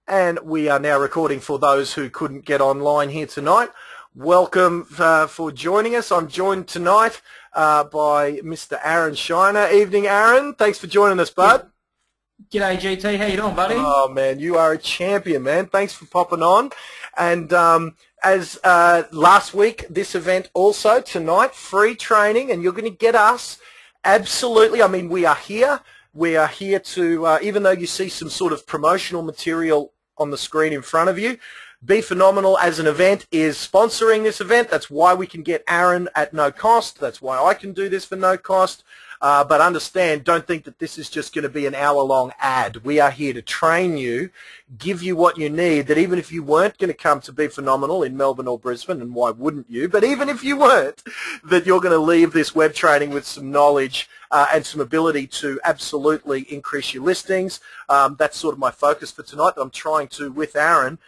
And we are now recording for those who couldn't get online here tonight. Welcome for joining us. I'm joined tonight by Mr. Aaron Shiner. Evening, Aaron. Thanks for joining us, bud. G'day, GT. How you doing, buddy? Oh, man, you are a champion, man. Thanks for popping on. And as last week, this event also tonight, free training, and you're going to get us absolutely. I mean, we are here. We are here to, even though you see some sort of promotional material on the screen in front of you, Be Phenomenal as an event is sponsoring this event. That's why we can get Aaron at no cost. That's why I can do this for no cost. But understand, don't think that this is just going to be an hour-long ad. We are here to train you, give you what you need, that even if you weren't going to come to Be Phenomenal in Melbourne or Brisbane, and why wouldn't you, but even if you weren't, that you're going to leave this web training with some knowledge and some ability to absolutely increase your listings. That's sort of my focus for tonight. I'm trying to, with Aaron,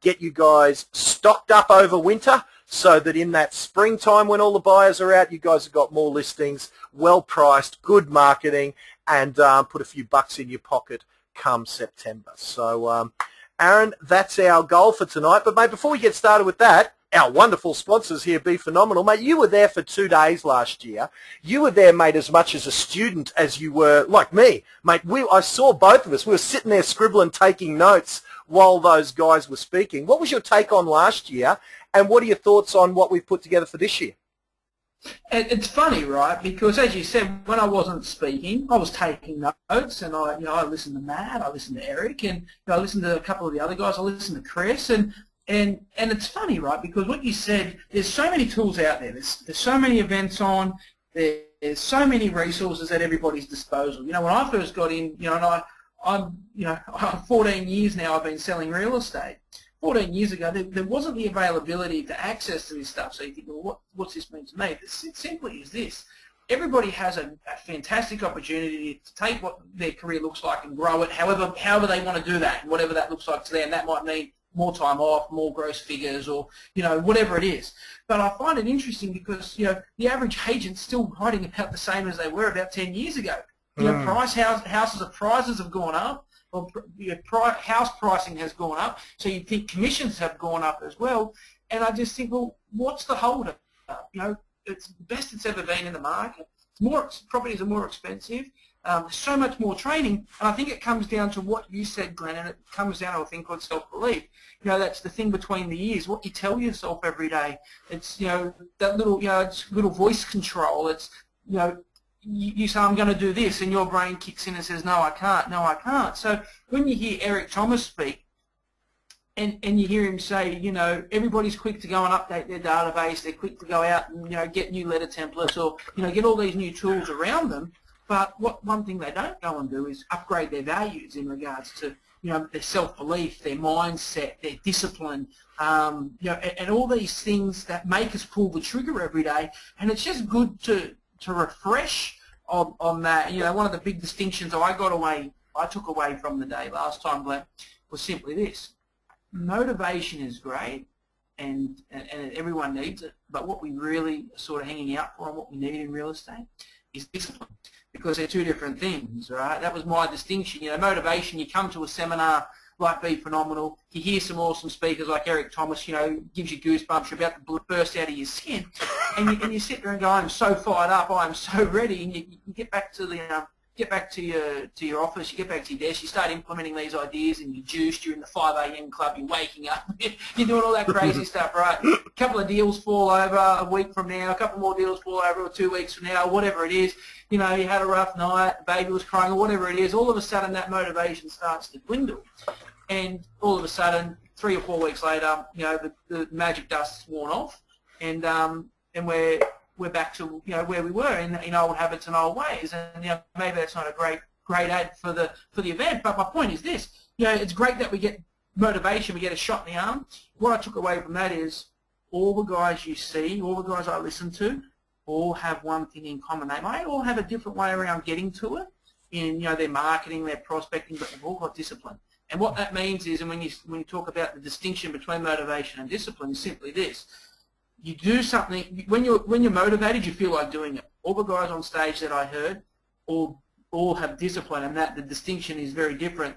get you guys stocked up over winter, so that in that springtime when all the buyers are out, you guys have got more listings, well-priced, good marketing, and put a few bucks in your pocket come September. So, Aaron, that's our goal for tonight. But, mate, before we get started with that, our wonderful sponsors here, Be Phenomenal. Mate, you were there for 2 days last year. You were there, mate, as much as a student as you were, like me. Mate, I saw both of us. We were sitting there scribbling, taking notes while those guys were speaking. What was your take on last year? And what are your thoughts on what we've put together for this year? It's funny, right? Because as you said, when I wasn't speaking, I was taking notes, and I listened to Matt, I listened to Eric, and I listened to a couple of the other guys. I listened to Chris, and it's funny, right? Because what you said, there's so many tools out there. There's so many events on. There's so many resources at everybody's disposal. You know, when I first got in, and I'm 14 years now. I've been selling real estate. 14 years ago, there wasn't the availability to access to this stuff. So you think, well, what's this mean to me? It simply is this. Everybody has a fantastic opportunity to take what their career looks like and grow it however they want to do that, whatever that looks like to them. That might mean more time off, more gross figures, or, whatever it is. But I find it interesting because, the average agent's still writing about the same as they were about 10 years ago. Prices have gone up. Well, house pricing has gone up, so you think commissions have gone up as well. And I just think, well, what's the hold up? It's the best it's ever been in the market. Properties are more expensive. There's so much more training, and I think it comes down to what you said, Glenn, and it comes down to a thing called self-belief. That's the thing between the ears, what you tell yourself every day. It's, that little, it's little voice control. It's, you say, I'm going to do this, and your brain kicks in and says, no, I can't, no, I can't. So when you hear Eric Thomas speak, and you hear him say, everybody's quick to go and update their database, they're quick to go out and, get new letter templates or, get all these new tools around them, but one thing they don't go and do is upgrade their values in regards to, their self-belief, their mindset, their discipline, and all these things that make us pull the trigger every day. And it's just good to refresh on that. One of the big distinctions I took away from the day last time, Glenn, was simply this. Motivation is great, and everyone needs it, but what we really are sort of hanging out for and what we need in real estate is discipline, because they're two different things, right? That was my distinction. Motivation, you come to a seminar like Be Phenomenal, you hear some awesome speakers like Eric Thomas, gives you goosebumps, you're about to burst out of your skin, and you sit there and go, I'm so fired up, I'm so ready, and you get back to your office, you get back to your desk, you start implementing these ideas, and you're juiced, you're in the 5 a.m. club, you're waking up, you're doing all that crazy stuff, right? A couple of deals fall over a week from now, a couple more deals fall over 2 weeks from now, whatever it is, you had a rough night, the baby was crying, or whatever it is, all of a sudden that motivation starts to dwindle. And all of a sudden, 3 or 4 weeks later, the magic dust's worn off, and we're back to where we were in old habits and old ways. And maybe that's not a great ad for the event. But my point is this: it's great that we get motivation, we get a shot in the arm. What I took away from that is all the guys you see, all the guys I listen to, all have one thing in common. They may all have a different way around getting to it in their marketing, their prospecting, but they've all got discipline. And what that means is, and when you talk about the distinction between motivation and discipline, is simply this: you do something when you're motivated, you feel like doing it. All the guys on stage that I heard all have discipline, and that the distinction is very different.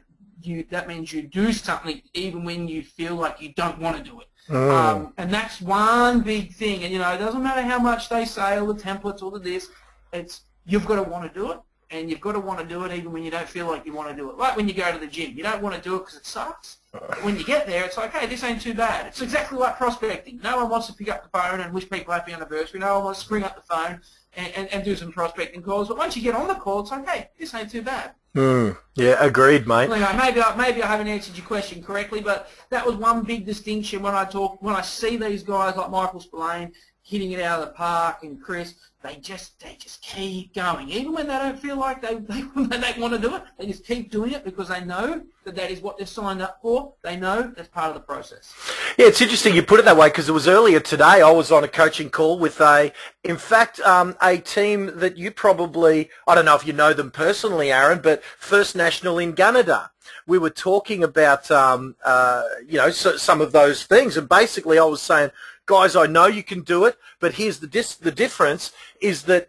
that means you do something even when you feel like you don't want to do it. And that's one big thing. And, you know, it doesn't matter how much they say, all the templates, all the this, it's you've got to want to do it, and you've got to want to do it even when you don't feel like you want to do it. Like when you go to the gym, you don't want to do it because it sucks. But when you get there, it's like, hey, this ain't too bad. It's exactly like prospecting. No one wants to pick up the phone and wish people happy anniversary. No one wants to spring up the phone and do some prospecting calls. But once you get on the call, it's like, hey, this ain't too bad. Yeah, agreed, mate. Anyway, maybe I haven't answered your question correctly, but that was one big distinction when I see these guys like Michael Spillane hitting it out of the park and Chris. They just keep going, even when they don't feel like they want to do it. They just keep doing it because they know that is what they're signed up for. They know that's part of the process. Yeah, it's interesting you put it that way because it was earlier today. I was on a coaching call with a team that you probably, I don't know if you know them personally, Aaron, but First National in Canada. We were talking about, you know, some of those things, and basically I was saying, guys, I know you can do it, but here's the difference is that,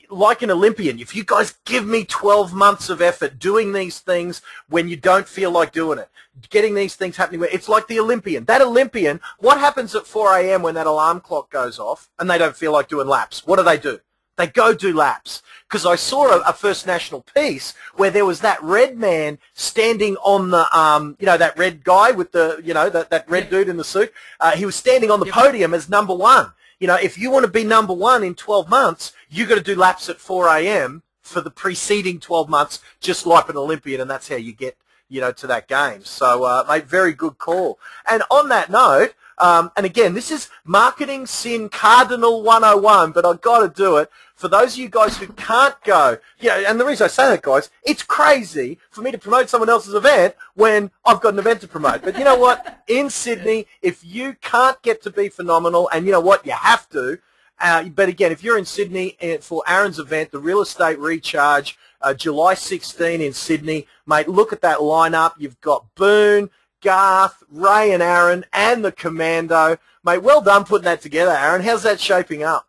like an Olympian, if you guys give me 12 months of effort doing these things when you don't feel like doing it, getting these things happening, it's like the Olympian. That Olympian, what happens at 4 a.m. when that alarm clock goes off and they don't feel like doing laps? What do? They go do laps. Because I saw a First National piece where there was that red man standing on the, you know, that red guy with the, you know, that red dude in the suit. He was standing on the podium as number one. You know, if you want to be number one in 12 months, you got to do laps at 4 a.m. for the preceding 12 months, just like an Olympian, and that's how you get, you know, to that game. So, mate, very good call. And on that note, and again, this is Marketing Sin Cardinal 101, but I've got to do it. For those of you guys who can't go, you know, and the reason I say that, guys, it's crazy for me to promote someone else's event when I've got an event to promote. But you know what? In Sydney, if you can't get to be phenomenal, and you know what? You have to. But again, if you're in Sydney for Aaron's event, the Real Estate Recharge, July 16 in Sydney, mate, look at that lineup. You've got Boone, Garth, Ray and Aaron, and the Commando. Mate, well done putting that together, Aaron. How's that shaping up?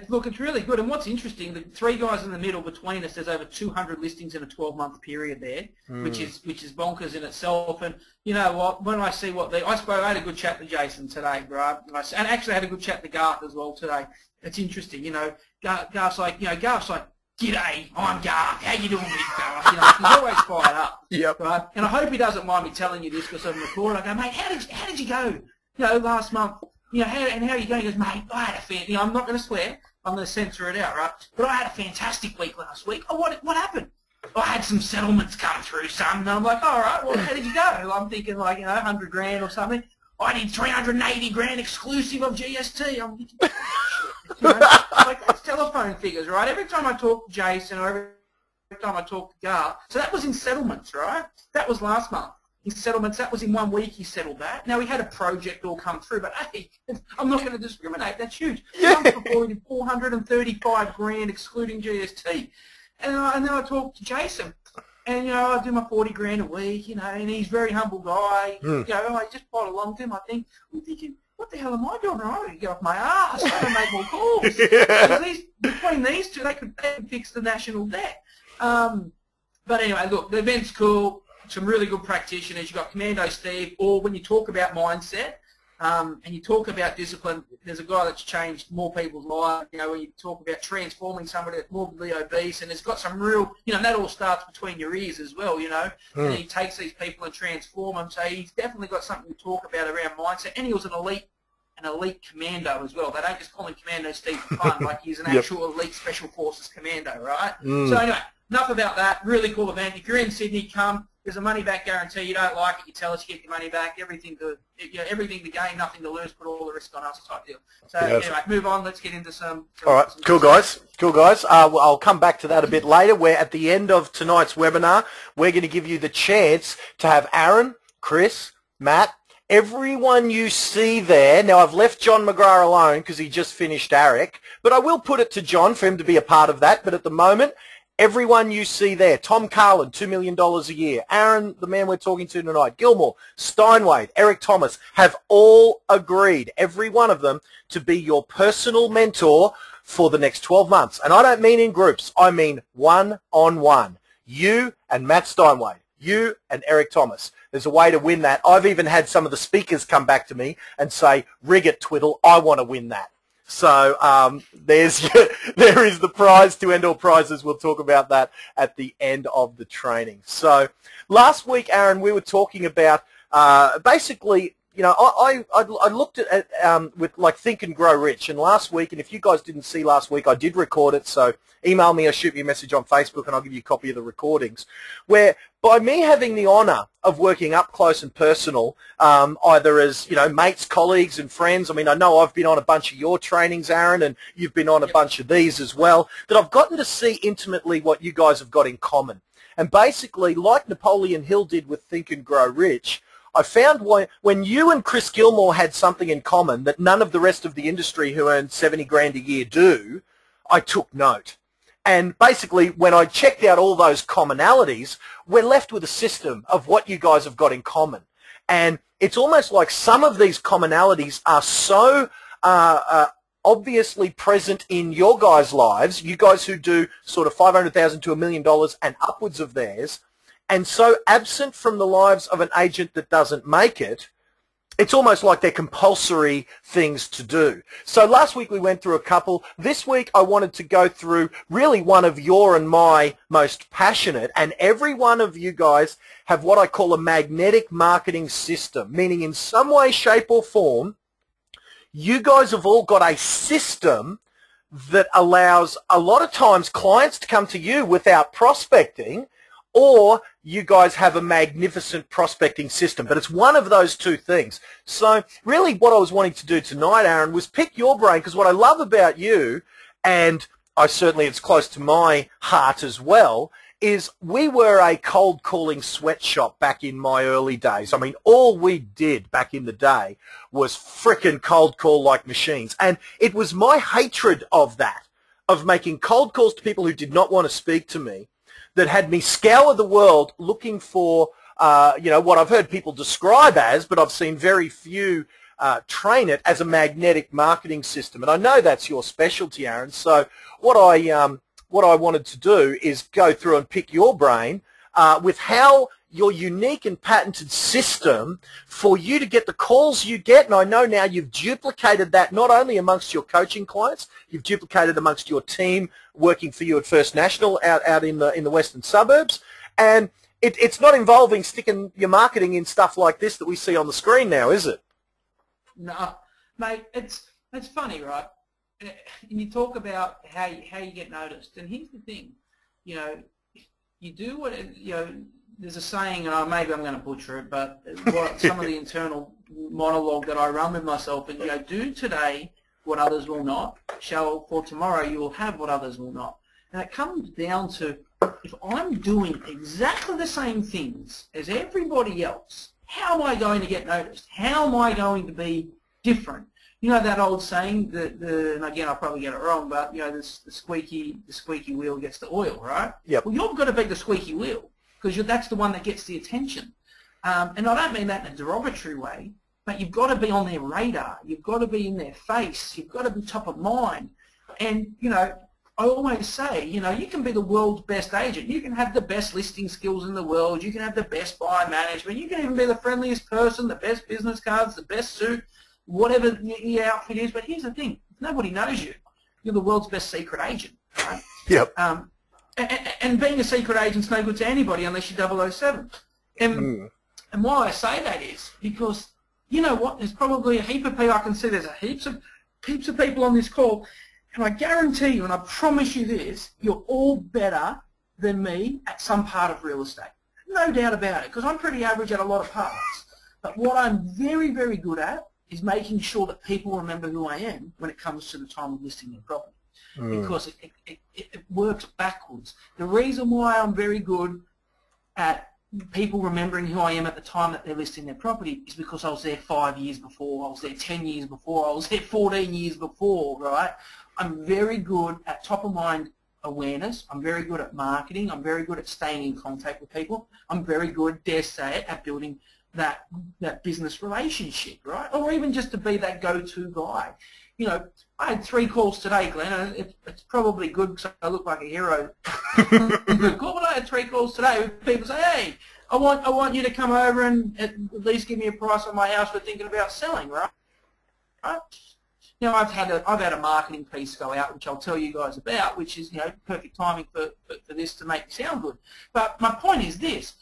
Look, it's really good. And what's interesting, the three guys in the middle between us, there's over 200 listings in a 12-month period there, which is bonkers in itself. And you know what? When I see I had a good chat to Jason today, right? And actually I had a good chat to Garth as well today. It's interesting, you know. Garth's like, g'day, I'm Garth. How you doing, big fella? You know, he's always fired up. Yep. Right? And I hope he doesn't mind me telling you this because I'm recording. I go, mate, how did you go? You know, last month. You know, how are you going? He goes, mate, I had a you know, I'm not going to swear. I'm going to censor it out, right? But I had a fantastic week last week. Oh, what happened? I had some settlements come through, son. And I'm like, all right, well, how did you go? I'm thinking like, you know, 100 grand or something. I did 380 grand exclusive of GST. I'm thinking, oh, shit. You know, like that's telephone figures, right? Every time I talk to Jason or every time I talk to Gar, so that was in settlements, right? That was last month. His settlements, that was in 1 week he settled that. Now, he had a project all come through, but hey, I'm not going to discriminate. That's huge. Yeah. I'm reporting 435 grand excluding GST. And then I talked to Jason. And, you know, I do my 40 grand a week, you know, and he's a very humble guy. You know, I just plod along to him. I'm thinking, what the hell am I doing? I need to get off my ass. I got to make more calls. Because between these two, they could fix the national debt. But anyway, look, the event's cool. Some really good practitioners. You've got Commando Steve, or when you talk about mindset and you talk about discipline, there's a guy that's changed more people's lives. You know, when you talk about transforming somebody that's morbidly obese, and it's got some real, you know, and that all starts between your ears as well, you know. And he takes these people and transform them. So he's definitely got something to talk about around mindset. And he was an elite commando as well. They don't just call him Commando Steve for fun, like he's an actual elite special forces commando, right? So anyway, enough about that. Really cool event. If you're in Sydney, come. There's a money-back guarantee. You don't like it, you tell us, you get your money back. Everything to gain, nothing to lose, put all the risk on us type deal. So anyway, move on. Let's get into some. All right, cool guys. I'll come back to that a bit later. Where at the end of tonight's webinar, we're going to give you the chance to have Aaron, Chris, Matt, everyone you see there. Now I've left John McGrath alone because he just finished ARIC, but I will put it to John for him to be a part of that. But at the moment, everyone you see there, Tom Carlin, $2 million a year, Aaron, the man we're talking to tonight, Gilmore, Steinway, Eric Thomas, have all agreed, every one of them, to be your personal mentor for the next 12 months. And I don't mean in groups, I mean one-on-one. You and Matt Steinway. You and Eric Thomas. There's a way to win that. I've even had some of the speakers come back to me and say, rig it, Twiddle, I want to win that. So there is the prize to end all prizes. We'll talk about that at the end of the training. So last week, Aaron, we were talking about basically, you know, I looked at with like Think and Grow Rich, and last week, and if you guys didn't see last week, I did record it, so email me or shoot me a message on Facebook and I'll give you a copy of the recordings, where by me having the honour of working up close and personal, either as, you know, mates, colleagues and friends, I mean, I know I've been on a bunch of your trainings, Aaron, and you've been on a bunch of these as well, that I've gotten to see intimately what you guys have got in common. And basically, like Napoleon Hill did with Think and Grow Rich, I found when you and Chris Gilmore had something in common that none of the rest of the industry who earn 70 grand a year do, I took note. And basically, when I checked out all those commonalities, we're left with a system of what you guys have got in common. And it's almost like some of these commonalities are so obviously present in your guys' lives, you guys who do sort of $500,000 to $1 million and upwards of theirs, and so absent from the lives of an agent that doesn't make it, it's almost like they're compulsory things to do. So last week we went through a couple. This week I wanted to go through really one of your and my most passionate, and every one of you guys have what I call a magnetic marketing system, meaning in some way, shape or form, you guys have all got a system that allows a lot of times clients to come to you without prospecting, or you guys have a magnificent prospecting system. But it's one of those two things. So really what I was wanting to do tonight, Aaron, was pick your brain, because what I love about you, and it's close to my heart as well, is we were a cold calling sweatshop back in my early days. I mean, all we did back in the day was frickin' cold call like machines. And it was my hatred of that, of making cold calls to people who did not want to speak to me, that had me scour the world looking for, you know, what I've heard people describe as, but I've seen very few train it as a magnetic marketing system. And I know that's your specialty, Aaron. So what I wanted to do is go through and pick your brain with how your unique and patented system for you to get the calls you get. And I know now you've duplicated that not only amongst your coaching clients, you've duplicated amongst your team working for you at First National out in the western suburbs. And it's not involving sticking your marketing in stuff like this that we see on the screen now, is it? No, mate, it's funny, right? And you talk about how you get noticed. And here's the thing, you know, you do what, you know, there's a saying, and maybe I'm going to butcher it, but some of the internal monologue that I run with myself, and, you know, do today what others will not, for tomorrow you will have what others will not. And it comes down to, if I'm doing exactly the same things as everybody else, how am I going to get noticed? How am I going to be different? You know that old saying, and again I'll probably get it wrong, but you know the squeaky wheel gets the oil, right? Yep. Well, you've got to be the squeaky wheel, because that's the one that gets the attention. And I don't mean that in a derogatory way, but you've got to be on their radar. You've got to be in their face. You've got to be top of mind. And you know, I always say, you know, you can be the world's best agent. You can have the best listing skills in the world. You can have the best buyer management. You can even be the friendliest person, the best business cards, the best suit, whatever your outfit is. But here's the thing. If nobody knows you, you're the world's best secret agent, right? Yep. And being a secret agent's no good to anybody unless you're 007. And why I say that is because, you know what, there's probably a heap of people, I can see there's heaps of people on this call, and I guarantee you, and I promise you this, you're all better than me at some part of real estate. No doubt about it, because I'm pretty average at a lot of parts. But what I'm very, very good at is making sure that people remember who I am when it comes to the time of listing their property. Because it works backwards. The reason why I'm very good at people remembering who I am at the time that they're listing their property is because I was there 5 years before, I was there 10 years before, I was there 14 years before, right? I'm very good at top of mind awareness. I'm very good at marketing. I'm very good at staying in contact with people. I'm very good, dare say it, at building that business relationship, right? Or even just to be that go-to guy. You know, I had 3 calls today, Glenn, and it's probably good because I look like a hero. Good call, but I had 3 calls today with people say, hey, I want you to come over and at least give me a price on my house. We're thinking about selling, right? Right? You know, I've had a marketing piece go out, which I'll tell you guys about, which is, you know, perfect timing for this to make me sound good. But my point is this: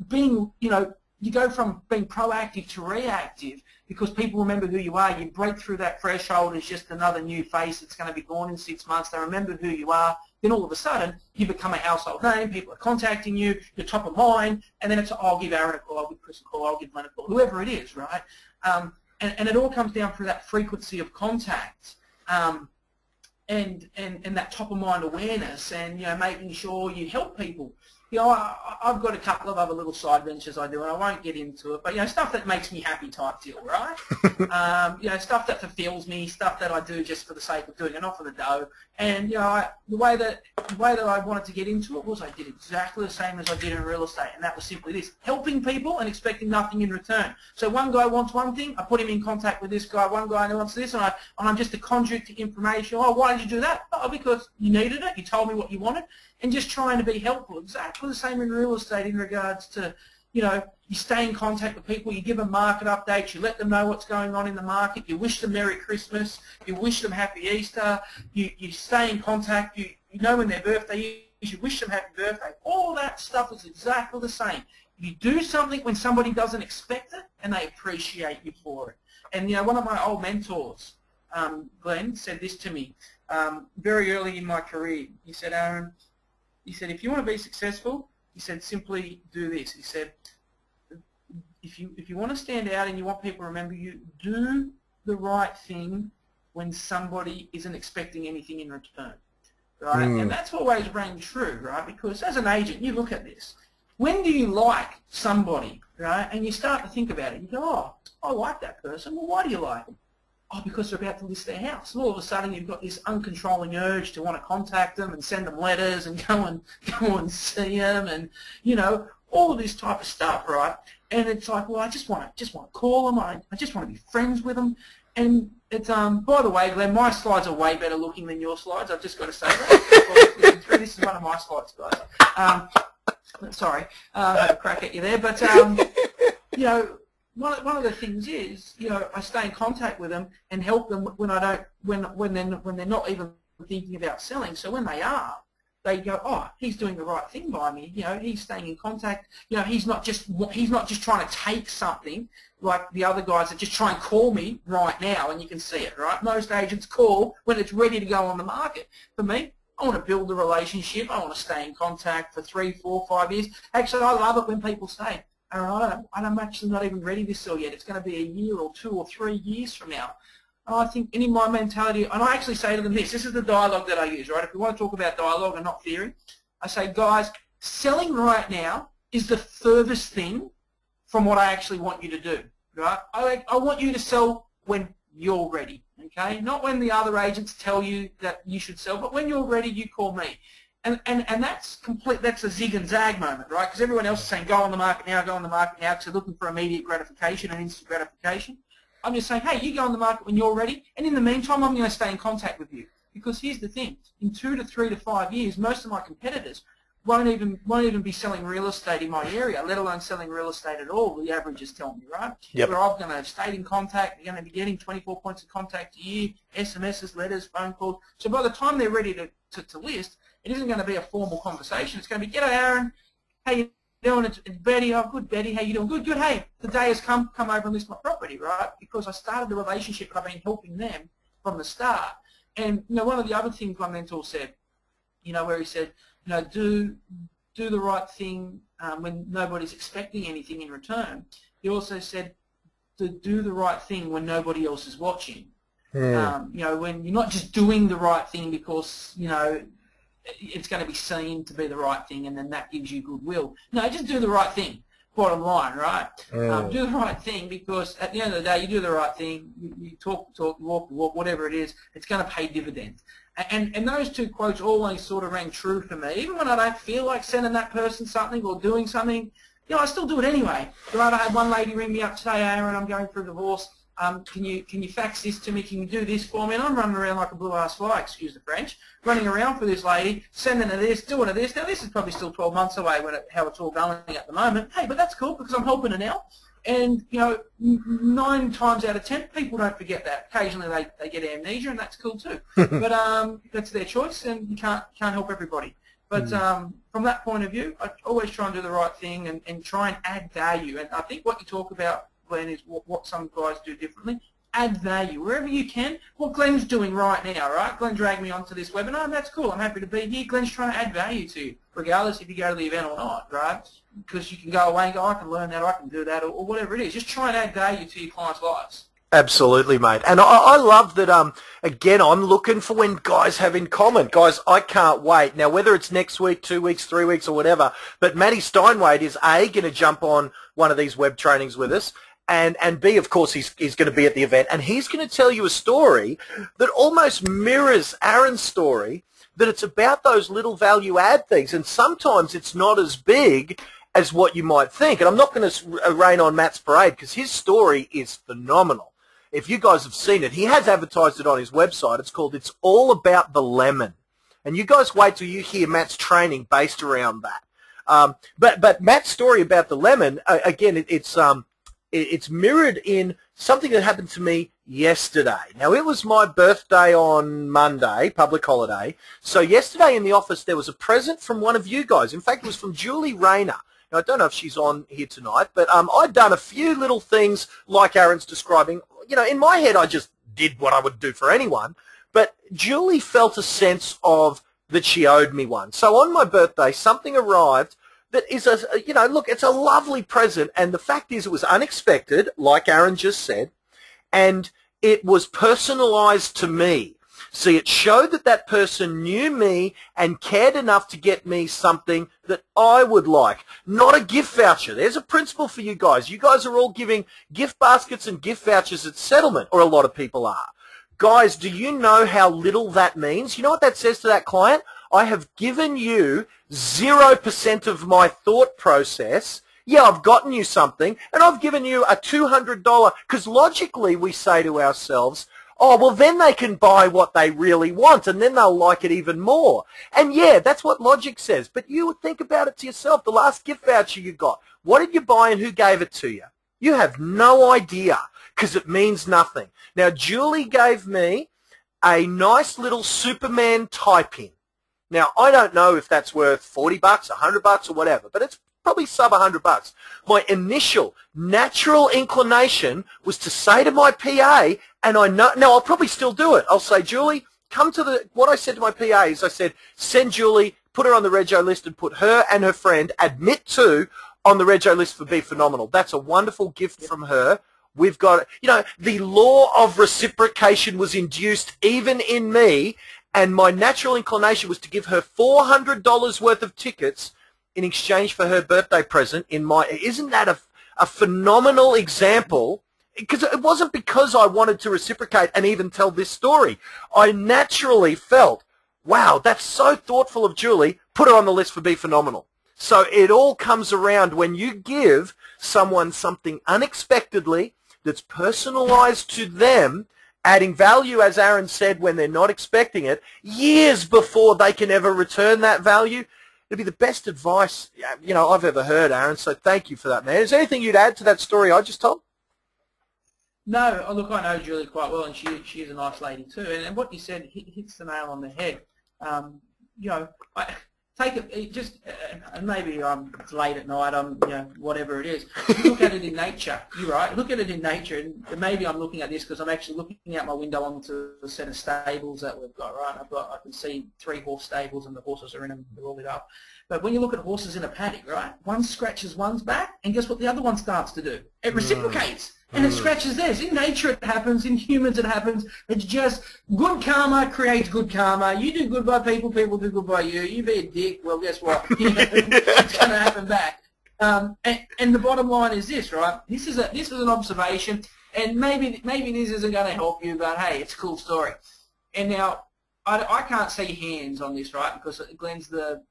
being, you know, you go from being proactive to reactive because people remember who you are. You break through that threshold as just another new face that's going to be gone in 6 months. They remember who you are. Then all of a sudden, you become a household name. People are contacting you. You're top of mind. And then it's, oh, I'll give Aaron a call. I'll give Chris a call. I'll give Glenn a call. Whoever it is, right? And it all comes down through that frequency of contact. And that top of mind awareness, and, you know, making sure you help people. You know, I've got a couple of other little side ventures I do, and I won't get into it, but, you know, stuff that makes me happy type deal, right? You know, stuff that fulfills me, stuff that I do just for the sake of doing it, not for the dough. And, you know, the way that I wanted to get into it was I did exactly the same as I did in real estate, and that was simply this: helping people and expecting nothing in return. So one guy wants one thing, I put him in contact with this guy. One guy wants this, and I'm just a conduit to information. Oh, why did you do that? Oh, because you needed it. You told me what you wanted. And just trying to be helpful. Exactly the same in real estate in regards to, you know, you stay in contact with people, you give them market updates, you let them know what's going on in the market, you wish them Merry Christmas, you wish them Happy Easter, you stay in contact, you know when their birthday is, you wish them Happy Birthday. All that stuff is exactly the same. You do something when somebody doesn't expect it, and they appreciate you for it. And, you know, one of my old mentors, Glenn, said this to me very early in my career. He said, Aaron, he said, if you want to be successful, he said, simply do this. He said, if you want to stand out and you want people to remember you, do the right thing when somebody isn't expecting anything in return, right? And that's always rang true, right? Because as an agent, you look at this. When do you like somebody, right? And you start to think about it. You go, oh, I like that person. Well, why do you like them? Oh, because they're about to list their house. And all of a sudden you've got this uncontrolling urge to want to contact them and send them letters and go and see them, and, you know, all of this type of stuff, right? And it's like, well, I just want to call them. I just want to be friends with them. And it's by the way, Glenn, my slides are way better looking than your slides. I've just got to say that. This is one of my slides, guys. Sorry, I had a crack at you there, but you know. One of the things is, you know, I stay in contact with them and help them when they're not even thinking about selling. So when they are, they go, oh, he's doing the right thing by me. You know, he's staying in contact. You know, he's not just trying to take something like the other guys that just try and call me right now, and you can see it, right? Most agents call when it's ready to go on the market. For me, I want to build a relationship. I want to stay in contact for 3, 4, 5 years. Actually, I love it when people say, I'm actually not even ready to sell yet. It's going to be a year or 2 or 3 years from now. And I think in my mentality, and I actually say to them this is the dialogue that I use, right? If we want to talk about dialogue and not theory, I say, guys, selling right now is the furthest thing from what I actually want you to do, right? I want you to sell when you're ready, okay? Not when the other agents tell you that you should sell, but when you're ready, you call me. And that's that's a zig and zag moment, right? Because everyone else is saying, go on the market now, go on the market now, because they're looking for immediate gratification and instant gratification. I'm just saying, hey, you go on the market when you're ready, and in the meantime, I'm going to stay in contact with you. Because here's the thing, in 2 to 3 to 5 years, most of my competitors won't even be selling real estate in my area, let alone selling real estate at all, the averages tell me, right? Yep. Where I'm going to have stayed in contact, they're going to be getting 24 points of contact a year, SMSs, letters, phone calls. So by the time they're ready to list, it isn't going to be a formal conversation. It's going to be, g'day, Aaron. How you doing? It's Betty. Oh, good, Betty. How you doing? Good, good. Hey, the day has come over and list my property, right? Because I started the relationship and I've been helping them from the start. And, you know, one of the other things my mentor said, you know, where he said, you know, do the right thing when nobody's expecting anything in return. He also said to do the right thing when nobody else is watching. You know, when you're not just doing the right thing because, you know, it's going to be seen to be the right thing and then that gives you goodwill. No, just do the right thing, bottom line, right? Do the right thing because at the end of the day, you do the right thing, you talk, walk, whatever it is, it's going to pay dividends. And those two quotes always sort of rang true for me. Even when I don't feel like sending that person something or doing something, you know, I still do it anyway. Right? I had one lady ring me up today, Aaron, I'm going through a divorce. can you fax this to me? Can you do this for me? And I'm running around like a blue-ass fly, excuse the French, running around for this lady, sending her this, doing her this. Now, this is probably still 12 months away how it's all going at the moment. Hey, but that's cool because I'm helping her now. And, 9 times out of 10, people don't forget that. Occasionally they get amnesia, and that's cool too. But that's their choice, and you can't help everybody. But from that point of view, I always try and do the right thing and try and add value. And I think what you talk about, Glenn, is what some guys do differently. Add value wherever you can. What Glenn's doing right now, right? Glenn dragged me onto this webinar, and that's cool. I'm happy to be here. Glenn's trying to add value to you, regardless if you go to the event or not, right? Because you can go away and go, I can learn that, I can do that, or whatever it is. Just try and add value to your clients' lives. Absolutely, mate. And I love that, again, I'm looking for when guys have in common. Guys, I can't wait. Now, whether it's next week, 2 weeks, 3 weeks, or whatever, but Matty Steinwade is, A, going to jump on one of these web trainings with us, and B, of course, he's going to be at the event, and he's going to tell you a story that almost mirrors Aaron's story, that it's about those little value add things, and sometimes it's not as big as what you might think. And I'm not going to rain on Matt's parade because his story is phenomenal. If you guys have seen it, he has advertised it on his website. It's called It's All About the Lemon. And you guys wait till you hear Matt's training based around that. But Matt's story about the lemon, again, it's mirrored in something that happened to me yesterday. Now, it was my birthday on Monday, public holiday. So yesterday in the office, there was a present from one of you guys. In fact, it was from Julie Rayner. Now, I don't know if she's on here tonight, but I'd done a few little things like Aaron's describing. In my head, I just did what I would do for anyone. But Julie felt a sense of that she owed me one. So on my birthday, something arrived that is look, it's a lovely present, and the fact is it was unexpected, like Aaron just said, and it was personalized to me. See, it showed that that person knew me and cared enough to get me something that I would like, not a gift voucher. There's a principle for you guys. You guys are all giving gift baskets and gift vouchers at settlement, or a lot of people are. Guys, do you know how little that means? You know what that says to that client? I have given you 0% of my thought process. Yeah, I've gotten you something, and I've given you a $200, because logically we say to ourselves, oh, well, then they can buy what they really want, and then they'll like it even more. And yeah, that's what logic says. But you would think about it to yourself. The last gift voucher you got, what did you buy and who gave it to you? You have no idea, because it means nothing. Now, Julie gave me a nice little Superman tie-pin. Now, I don't know if that's worth $40, $100, or whatever, but it's probably sub $100. My initial natural inclination was to say to my PA, and I know, no, I'll probably still do it. I'll say, Julie, come to what I said to my PA is I said, send Julie, put her on the rego list, and put her and her friend, admit to, on the rego list for Be Phenomenal. That's a wonderful gift from her. We've got, the law of reciprocation was induced even in me, and my natural inclination was to give her $400 worth of tickets in exchange for her birthday present. Isn't that a phenomenal example? Because it wasn't because I wanted to reciprocate and even tell this story. I naturally felt, wow, that's so thoughtful of Julie, put her on the list for Be Phenomenal. So it all comes around when you give someone something unexpectedly that's personalized to them, adding value, as Aaron said, when they're not expecting it, years before they can ever return that value. It'd be the best advice, I've ever heard, Aaron, so thank you for that, man. Is there anything you'd add to that story I just told? No, look, I know Julie quite well, and she is a nice lady too. And what you said hits the nail on the head. Take it just, and maybe it's late at night. Whatever it is. You look at it in nature. You're right. Look at it in nature, and maybe I'm looking at this because I'm actually looking out my window onto a set of stables that we've got. Right, I can see 3 horse stables, and the horses are in them. They're all lit up. But when you look at horses in a paddock, right, one scratches one's back, and guess what the other one starts to do? It reciprocates. And it scratches theirs. In nature it happens, in humans it happens. It's just good karma creates good karma. You do good by people, people do good by you. You be a dick, well, guess what? It's going to happen back. And the bottom line is this, right? This is an observation, and maybe this isn't going to help you, but hey, it's a cool story. And now I can't see hands on this, right? Because Glenn's the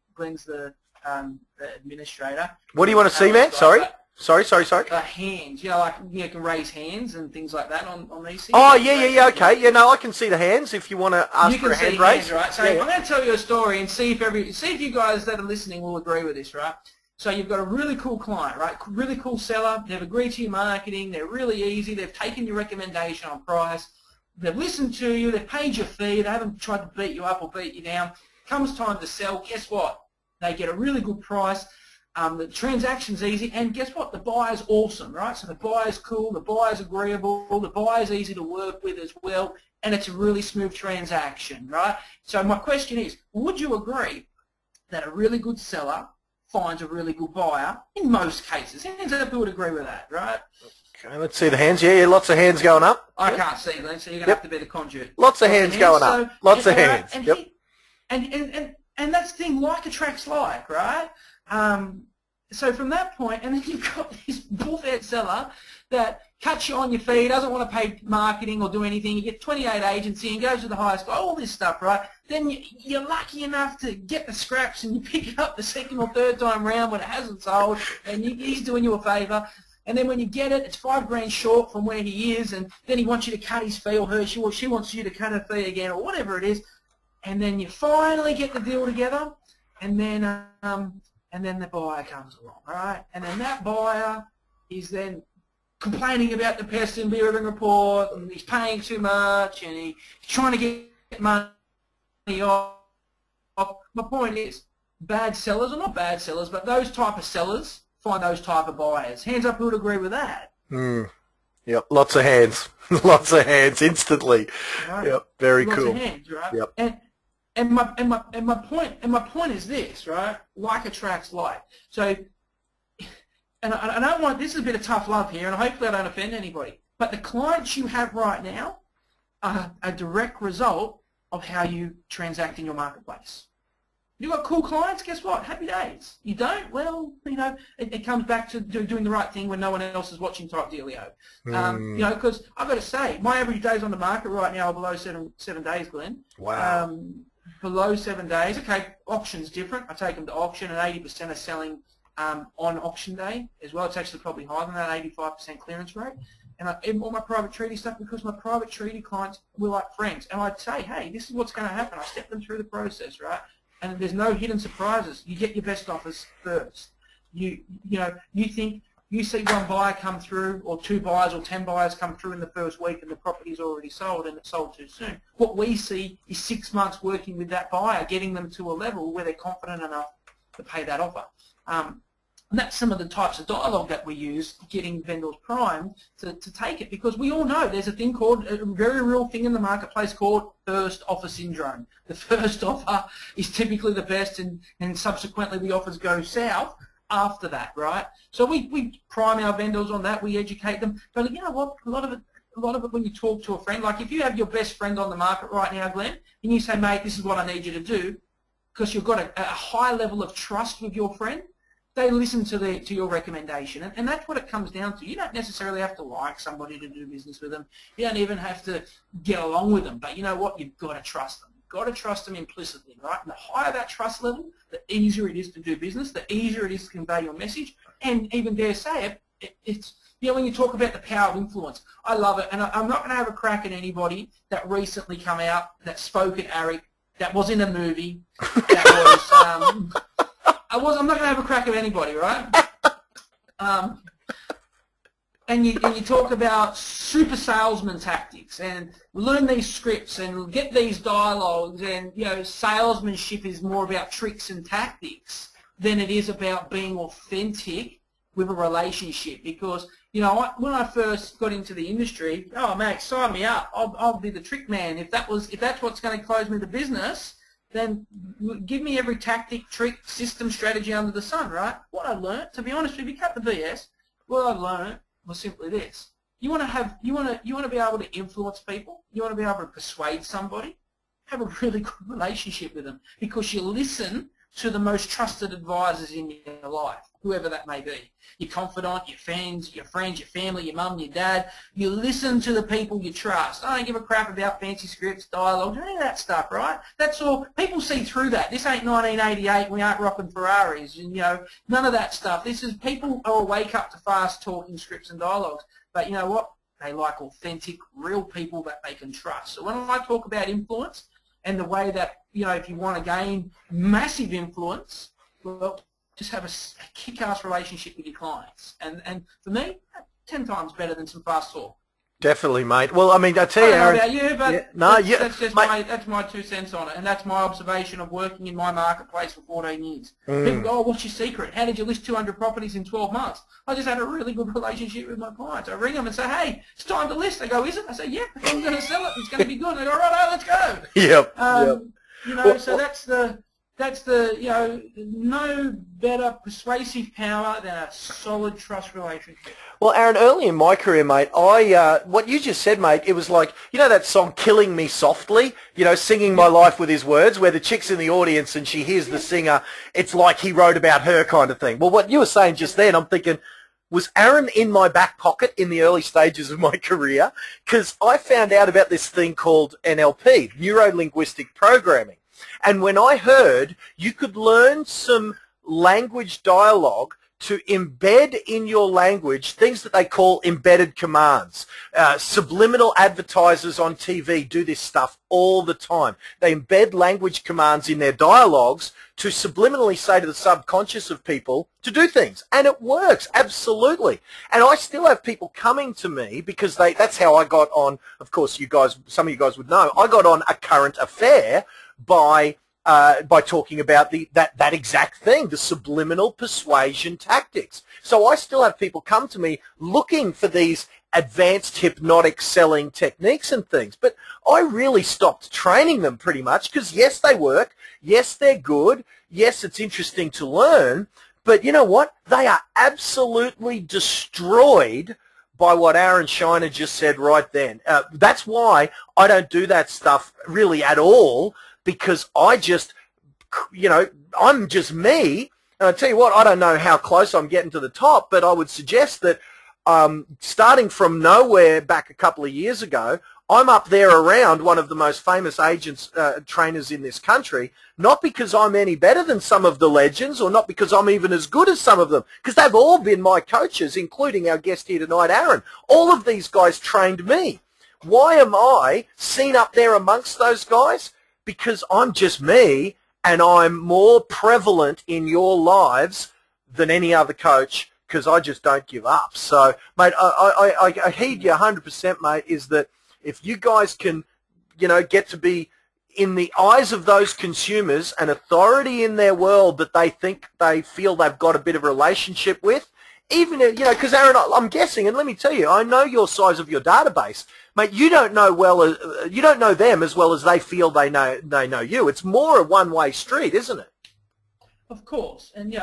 administrator. What do you want to see, man? Sorry. Sorry. Hands, like you can raise hands and things like that on these things. Oh, yeah, okay. Yeah, no, I can see the hands if you want to ask for a hand raise. Hands, right? So I'm going to tell you a story and see if you guys that are listening will agree with this, right? So you've got a really cool client, right? Really cool seller. They've agreed to your marketing. They're really easy. They've taken your recommendation on price. They've listened to you. They've paid your fee. They haven't tried to beat you up or beat you down. Comes time to sell. Guess what? They get a really good price. The transaction's easy, and guess what? The buyer's awesome, right? So the buyer's cool, the buyer's agreeable, the buyer's easy to work with as well, and it's a really smooth transaction, right? So my question is, would you agree that a really good seller finds a really good buyer in most cases? Hands up who would agree with that, right? Okay, let's see the hands. Yeah, lots of hands going up. I can't see, Glenn, so you're going to have to be the conduit. Lots of hands going up. Lots of hands. And that's the thing, like attracts like, right? So from that point, and then you've got this bullfed seller that cuts you on your fee, doesn't want to pay marketing or do anything. You get 28 agency and goes to the highest, all this stuff, right? Then you're lucky enough to get the scraps and you pick it up the second or third time round when it hasn't sold, and he's doing you a favour. And then when you get it, it's $5 short from where he is, and then he wants you to cut his fee, or her, she wants you to cut her fee again, or whatever it is. And then you finally get the deal together, and then the buyer comes along, all right? And then that buyer is then complaining about the pest and building report, and he's paying too much, and he's trying to get money off. My point is, bad sellers, or not bad sellers, but those type of sellers find those type of buyers. Hands up who would agree with that. Yep, lots of hands. Lots of hands instantly. Right? Yep, very cool. Lots of hands, right? Yep. And my point is this, right? Like attracts like. So, and I don't want, this is a bit of tough love here, and hopefully I don't offend anybody, but the clients you have right now are a direct result of how you transact in your marketplace. You've got cool clients, guess what? Happy days. You don't? Well, it comes back to doing the right thing when no one else is watching type dealio. Because I've got to say, my average days on the market right now are below seven days, Glenn. Wow. Below 7 days. Okay, auction's different. I take them to auction, and 80% are selling on auction day as well. It's actually probably higher than that, 85% clearance rate. And all my private treaty stuff, because my private treaty clients were like friends. And I'd say, hey, this is what's going to happen. I step them through the process, right? And there's no hidden surprises. You get your best offers first. You see one buyer come through, or 2 buyers or 10 buyers come through in the first week, and the property's already sold, and it's sold too soon. What we see is 6 months working with that buyer, getting them to a level where they're confident enough to pay that offer. And that's some of the types of dialogue that we use, getting vendors primed to take it, because we all know there's a thing called, a very real thing in the marketplace called first offer syndrome. The first offer is typically the best, and subsequently the offers go south after that, right? So we prime our vendors on that, we educate them, but you know what, a lot of it when you talk to a friend, like if you have your best friend on the market right now, Glenn, and you say, mate, this is what I need you to do, because you've got a high level of trust with your friend, they listen to your recommendation, and that's what it comes down to. You don't necessarily have to like somebody to do business with them. You don't even have to get along with them, but you know what? You've got to trust them. You've got to trust them implicitly, right? And the higher that trust level, the easier it is to do business, the easier it is to convey your message, and even dare say it's when you talk about the power of influence, I love it, and I'm not going to have a crack at anybody that recently come out, that spoke at ARIC, that was in a movie, that was... I'm not going to have a crack at anybody, right? And you talk about super salesman tactics, and learn these scripts and get these dialogues, and salesmanship is more about tricks and tactics than it is about being authentic with a relationship. Because when I first got into the industry, oh mate, sign me up. I'll be the trick man. If that's what's going to close me the business, then give me every tactic, trick, system, strategy under the sun, right? What I learned, to be honest with you, cut the BS. What I learned was simply this: you want to be able to influence people. You want to be able to persuade somebody. Have a really good relationship with them, because you listen to the most trusted advisors in your life. whoever that may be. Your confidant, your friends, your family, your mum, your dad. You listen to the people you trust. I don't give a crap about fancy scripts, dialogue, any of that stuff, right? That's all. People see through that. This ain't 1988. We aren't rocking Ferraris, and none of that stuff. This is people are awake up to fast talking scripts and dialogues. But you know what? They like authentic, real people that they can trust. So when I talk about influence and the way that, if you want to gain massive influence, well, just have a kick-ass relationship with your clients. And for me, 10 times better than some fast talk. Definitely, mate. Well, I mean, I tell you, Aaron. I don't know about you, but that's just that's my 2 cents on it, and that's my observation of working in my marketplace for 14 years. People go, what's your secret? How did you list 200 properties in 12 months? I just had a really good relationship with my clients. I ring them and say, hey, it's time to list. They go, is it? I say, yeah, I'm going to sell it. It's going to be good. They go, right, let's go. Yep. So that's the no better persuasive power than a solid trust relationship. Well, Aaron, early in my career, mate, what you just said, mate, it was like, that song Killing Me Softly, singing my life with his words, where the chick's in the audience and she hears the singer, it's like he wrote about her kind of thing. Well, what you were saying just then, I'm thinking, was Aaron in my back pocket in the early stages of my career? Because I found out about this thing called NLP, Neuro-Linguistic Programming. And when I heard you could learn some language dialogue to embed in your language things that they call embedded commands. Subliminal advertisers on TV do this stuff all the time. They embed language commands in their dialogues to subliminally say to the subconscious of people to do things. And it works, absolutely. And I still have people coming to me because that's how I got on, of course, some of you guys would know, I got on A Current Affair by talking about that exact thing, the subliminal persuasion tactics. So I still have people come to me looking for these advanced hypnotic selling techniques and things, but I really stopped training them pretty much because yes, they work, yes, they're good, yes, it's interesting to learn, but you know what? They are absolutely destroyed by what Aaron Shiner just said right then. That's why I don't do that stuff really at all, because I just, I'm just me. And I tell you what, I don't know how close I'm getting to the top, but I would suggest that starting from nowhere back a couple of years ago, I'm up there around one of the most famous agents, trainers in this country, not because I'm any better than some of the legends or not because I'm even as good as some of them, because they've all been my coaches, including our guest here tonight, Aaron. All of these guys trained me. Why am I seen up there amongst those guys? Because I'm just me, and I'm more prevalent in your lives than any other coach, because I just don't give up. So, mate, I heed you 100%, mate, is that if you guys can, get to be, in the eyes of those consumers, an authority in their world that they feel they've got a bit of a relationship with, even, because Aaron, I'm guessing, and let me tell you, I know your size of your database. Mate, you don't know them as well as they feel they know you. It's more a one-way street, isn't it? Of course, and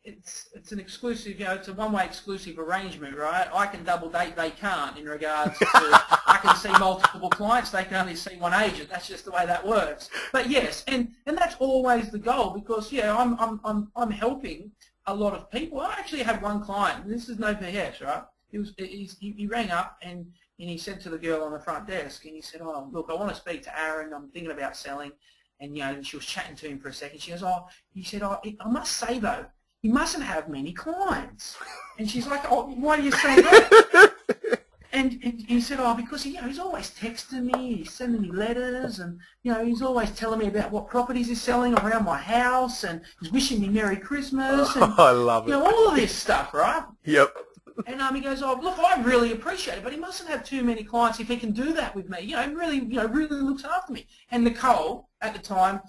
it's an exclusive, it's a one-way exclusive arrangement, right? I can double date, they can't. In regards to, I can see multiple clients, they can only see one agent. That's just the way that works. But yes, and that's always the goal, because I'm helping a lot of people. I actually had one client, and this is no BS, right? He rang up and he said to the girl on the front desk, and he said, oh, look, I want to speak to Aaron. I'm thinking about selling. And, she was chatting to him for a second. She goes, I must say, though, he mustn't have many clients. And she's like, oh, why do you say that? And he said, oh, because he's always texting me, he's sending me letters, and he's always telling me about what properties he's selling around my house, and he's wishing me Merry Christmas, and I love it. All of this stuff, right? Yep. And he goes, oh, look, I really appreciate it, but he mustn't have too many clients if he can do that with me. Really looks after me. And Nicole at the time,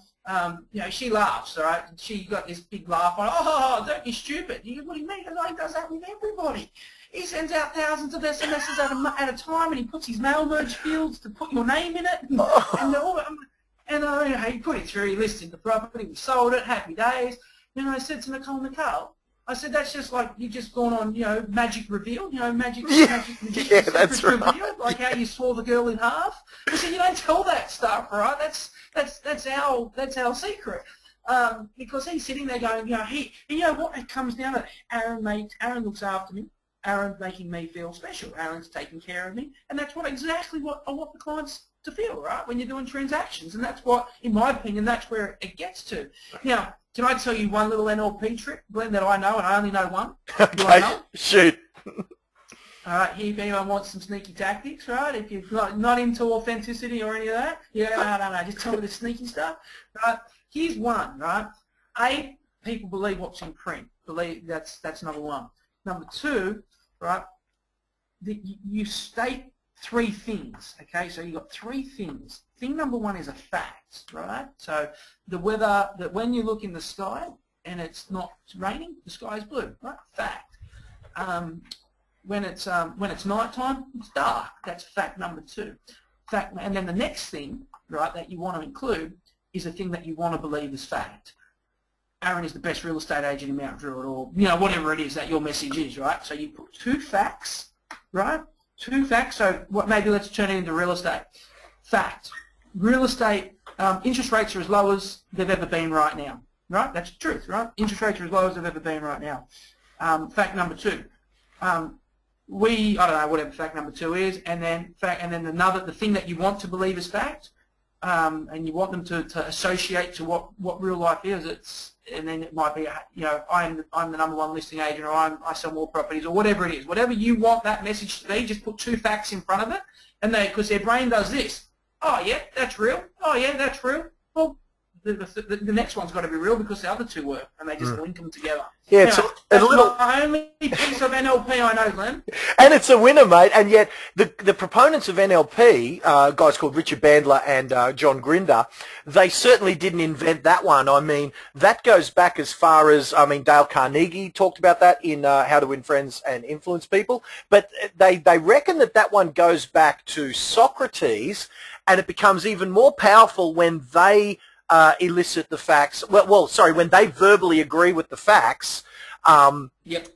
she laughs, all right? She got this big laugh on, oh, don't be stupid. He goes, what do you mean? He does that with everybody. He sends out thousands of SMSs at a time, and he puts his mail merge fields to put your name in it. And he put it through, he listed the property, we sold it, happy days. Then I said to Nicole, I said, that's just like you've just gone on, magic reveal, magic that's right. Reveal, like how you saw the girl in half. I said, you don't tell that stuff, right? That's our secret. because he's sitting there going, you know what, it comes down to Aaron looks after me, Aaron's making me feel special, Aaron's taking care of me, and that's exactly what I want the clients to feel, right, when you're doing transactions, and that's what, in my opinion, that's where it gets to. Now, can I tell you one little NLP trick, Glenn, that I know, and I only know one? Okay, shoot. All right, here, if anyone wants some sneaky tactics, right, if you're not into authenticity or any of that, no, just tell me the sneaky stuff, right? Here's one, right? A, people believe what's in print. That's number one. Number two, right, you state three things, okay? So you've got three things. Thing number one is a fact, right? So the weather, that when you look in the sky and it's not raining, the sky is blue, right? Fact. When it's nighttime, it's dark. That's fact number two. Fact, and then the next thing, right, that you want to include is a thing that you want to believe is fact. Aaron is the best real estate agent in Mount Druitt, or whatever it is that your message is, right? So you put two facts, right? Two facts. So maybe let's turn it into real estate. Fact: real estate interest rates are as low as they've ever been right now, right? That's the truth, right? Interest rates are as low as they've ever been right now. Fact number two: I don't know, whatever fact number two is, and then the thing that you want to believe is fact, and you want them to associate to what real life is. And then it might be, I'm the number one listing agent, or I sell more properties, or whatever it is. Whatever you want that message to be, just put two facts in front of it, and because their brain does this. Oh yeah, that's real. Oh yeah, that's real. Well, the next one's got to be real because the other two were, and they just link them together. Yeah, it's that's my only piece of NLP I know, Glenn. And it's a winner, mate. And yet the proponents of NLP, guys called Richard Bandler and John Grinder, they certainly didn't invent that one. I mean, that goes back as far as, Dale Carnegie talked about that in How to Win Friends and Influence People. But they reckon that one goes back to Socrates, and it becomes even more powerful when they elicit the facts. When they verbally agree with the facts. Yep.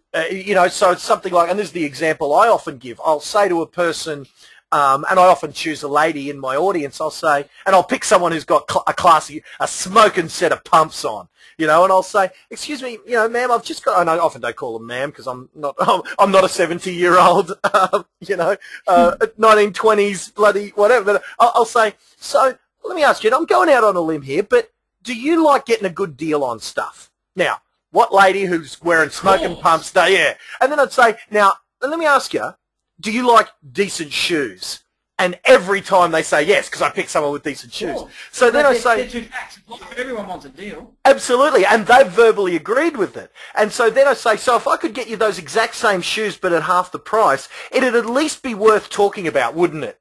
So it's something like, and this is the example I often give. I'll say to a person, and I often choose a lady in my audience. I'll say, and I'll pick someone who's got a smoking set of pumps on, and I'll say, excuse me, ma'am, I've just got, and I often don't call them ma'am because I'm not a 70-year-old, 1920s bloody whatever. But I'll say, so let me ask you, and I'm going out on a limb here, but do you like getting a good deal on stuff? Now, what lady who's wearing smoking pumps? Yeah. And then I'd say, now, let me ask you, do you like decent shoes? And every time they say yes, because I picked someone with decent shoes. So then I say, two facts. Everyone wants a deal. Absolutely, and they've verbally agreed with it. And so then I say, so if I could get you those exact same shoes but at half the price, it'd at least be worth talking about, wouldn't it?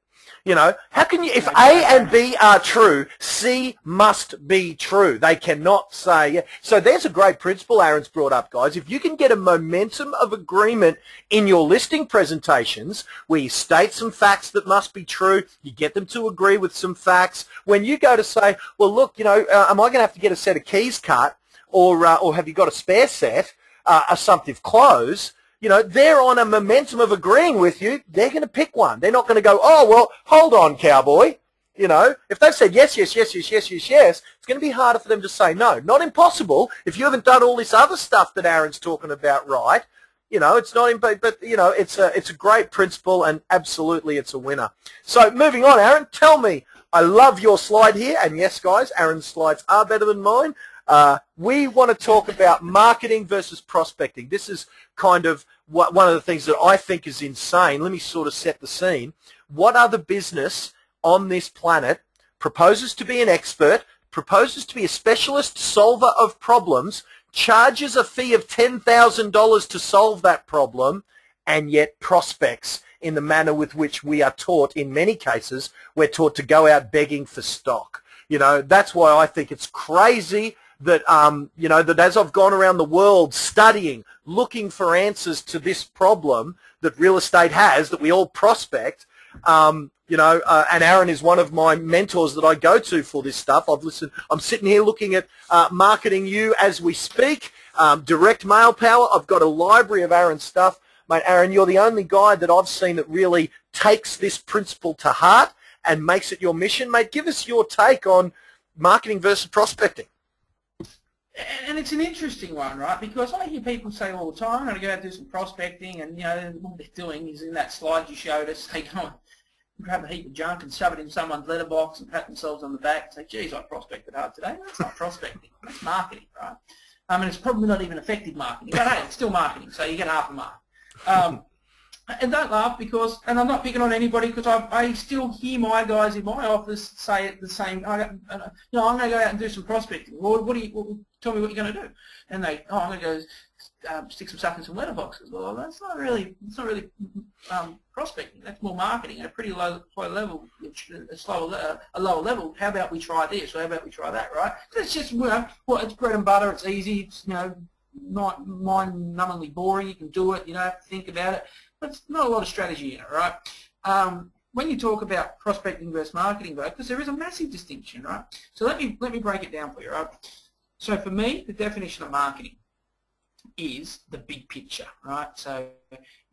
How can you, if A and B are true, C must be true. They cannot say, yeah. So there's a great principle Aaron's brought up, guys. If you can get a momentum of agreement in your listing presentations where you state some facts that must be true, you get them to agree with some facts. When you go to say, well, look, am I going to have to get a set of keys cut, or have you got a spare set, assumptive close? They're on a momentum of agreeing with you. They're going to pick one. They're not going to go, oh, well, hold on, cowboy. If they've said yes, yes, yes, yes, yes, yes, yes, it's going to be harder for them to say no. Not impossible. If you haven't done all this other stuff that Aaron's talking about right, it's not, but it's a great principle, and absolutely it's a winner. So moving on, Aaron, tell me, I love your slide here, and yes, guys, Aaron's slides are better than mine. We want to talk about marketing versus prospecting. This is kind of one of the things that I think is insane. Let me sort of set the scene. What other business on this planet proposes to be an expert, proposes to be a specialist solver of problems, charges a fee of $10,000 to solve that problem, and yet prospects in the manner with which we are taught? In many cases, we're taught to go out begging for stock. That's why I think it's crazy that, that as I've gone around the world studying, looking for answers to this problem that real estate has, that we all prospect, and Aaron is one of my mentors that I go to for this stuff. I'm sitting here looking at Marketing You as we speak, direct mail power. I've got a library of Aaron's stuff. Mate, Aaron, you're the only guy that I've seen that really takes this principle to heart and makes it your mission. Mate, give us your take on marketing versus prospecting. And it's an interesting one, right? Because I hear people say all the time, I'm going to go out and do some prospecting, and, you know, what they're doing is in that slide you showed us, they go and grab a heap of junk and shove it in someone's letterbox and pat themselves on the back and say, geez, I prospected hard today. That's not prospecting. That's marketing, right? I mean, it's probably not even effective marketing, but hey, it's still marketing, so you get half a mark. And don't laugh because, and I'm not picking on anybody because I still hear my guys in my office say it the same. I'm going to go out and do some prospecting. Well, tell me what you're going to do? And they, I'm going to go stick some stuff in some letterboxes. Well, that's not really prospecting. That's more marketing at a pretty low level, a lower level. How about we try this? Or how about we try that? Right? So it's just, it's bread and butter. It's easy. It's not mind-numbingly boring. You can do it. You don't have to think about it. But it's not a lot of strategy in it, right? When you talk about prospecting versus marketing, though, because there is a massive distinction, right? So let me break it down for you, right? So for me, the definition of marketing is the big picture, right? So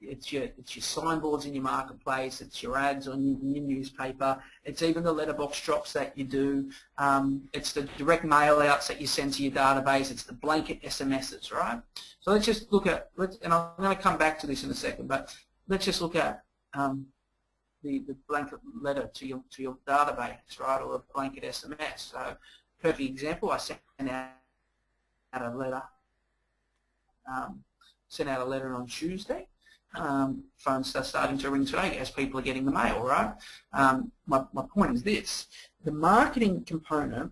it's your signboards in your marketplace, it's your ads on your newspaper, it's even the letterbox drops that you do, it's the direct mail outs that you send to your database, it's the blanket SMSs, right? So let's just look at, and I'm going to come back to this in a second, but let's just look at the blanket letter to your database, right, or a blanket SMS. So perfect example, I sent out a letter. Sent out a letter on Tuesday. Phones are starting to ring today as people are getting the mail, right? My point is this. The marketing component,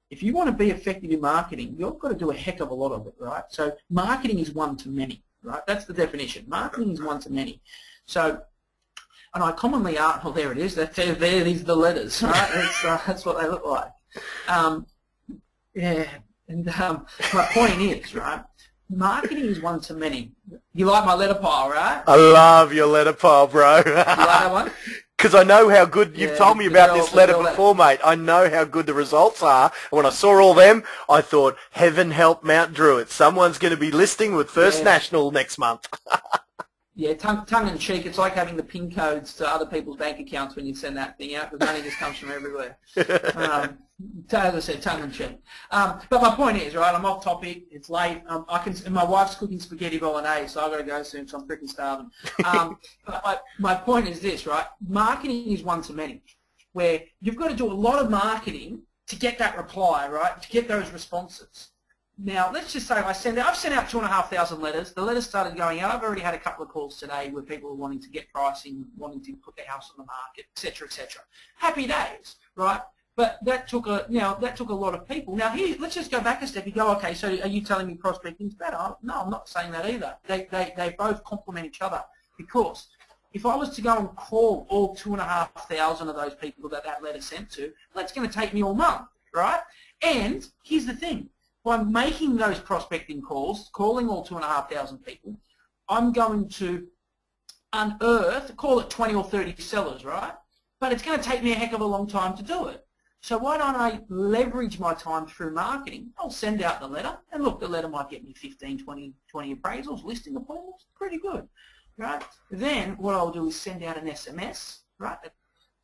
if you want to be effective in marketing, you've got to do a heck of a lot of it, right? So marketing is one to many, right? That's the definition. Marketing is one to many. So, and I commonly ask, well, there it is. These are the letters, right? That's what they look like. Yeah, and my point is, right, marketing is one to many. You like my letter pile, right? I love your letter pile, bro. You like that one? Because I know how good, you've told me about this letter before, mate. I know how good the results are. And when I saw all them, I thought, heaven help Mount Druitt. Someone's going to be listing with First National next month. Yeah, tongue in cheek. It's like having the PIN codes to other people's bank accounts when you send that thing out, because money just comes from everywhere. As I said, tongue in cheek. But my point is, right, I'm off topic. It's late. And my wife's cooking spaghetti bolognese, so I've got to go soon, so I'm freaking starving. But my point is this, right? Marketing is one to many, where you've got to do a lot of marketing to get that reply, right, to get those responses. Now, let's just say I've sent out 2,500 letters. The letters started going out. I've already had a couple of calls today where people are wanting to get pricing, wanting to put their house on the market, etc., etc. Happy days, right? But that took a lot of people. Now, here, let's just go back a step. You go, okay, so are you telling me prospecting's better? No, I'm not saying that either. They both complement each other, because if I was to go and call all 2,500 of those people that letter sent to, that's going to take me all month, right? And here's the thing. By making those prospecting calls, calling all 2,500 people, I'm going to unearth, call it 20 or 30 sellers, right? But it's going to take me a heck of a long time to do it. So why don't I leverage my time through marketing? I'll send out the letter, and look, the letter might get me 15, 20 appraisals, listing appointments, pretty good, right? Then what I'll do is send out an SMS, right?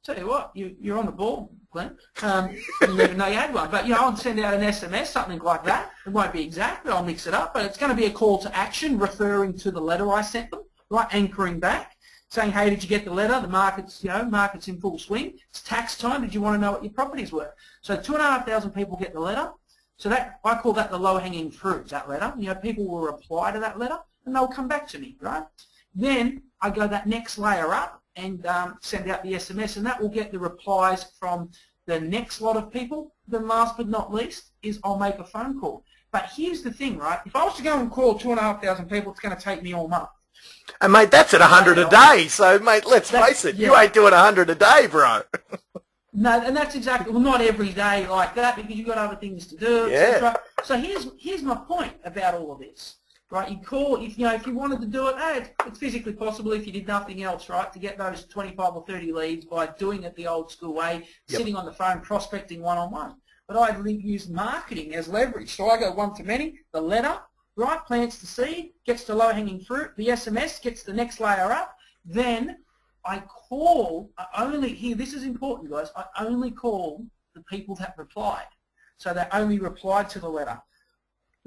Tell you what, you're on the ball, Glenn. You didn't even know you had one. But, I'll send out an SMS, something like that. It won't be exact, but I'll mix it up. But it's going to be a call to action referring to the letter I sent them, right, anchoring back, saying, hey, did you get the letter? The market's, market's in full swing. It's tax time. Did you want to know what your property's worth? So 2,500 people get the letter. So that, I call that the low-hanging fruit, that letter. People will reply to that letter, and they'll come back to me, right? Then I go that next layer up and send out the SMS, and that will get the replies from the next lot of people. Then last but not least is I'll make a phone call. But here's the thing, right? If I was to go and call 2,500 people, it's going to take me all month. And, mate, that's at 100 a day. So, mate, let's face it, you ain't doing 100 a day, bro. No, and that's exactly, well, not every day like that, because you've got other things to do, etc. So here's my point about all of this. Right, you call, if you wanted to do it, hey, it's physically possible if you did nothing else, right, to get those 25 or 30 leads by doing it the old school way, sitting on the phone, prospecting one-on-one. But I use marketing as leverage. So I go one to many, the letter, right, plants the seed, gets the low-hanging fruit, the SMS gets the next layer up, then I call, this is important, guys, I only call the people that replied. So they only replied to the letter.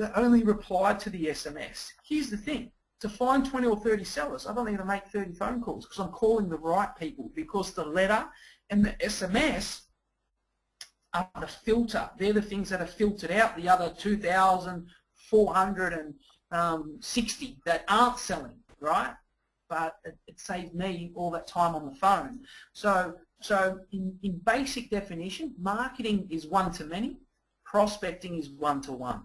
that only replied to the SMS. Here's the thing. To find 20 or 30 sellers, I don't need to make 30 phone calls because I'm calling the right people, because the letter and the SMS are the filter. They're the things that are filtered out, the other 2,460 that aren't selling, right? But it saves me all that time on the phone. So in basic definition, marketing is one-to-many, prospecting is one-to-one.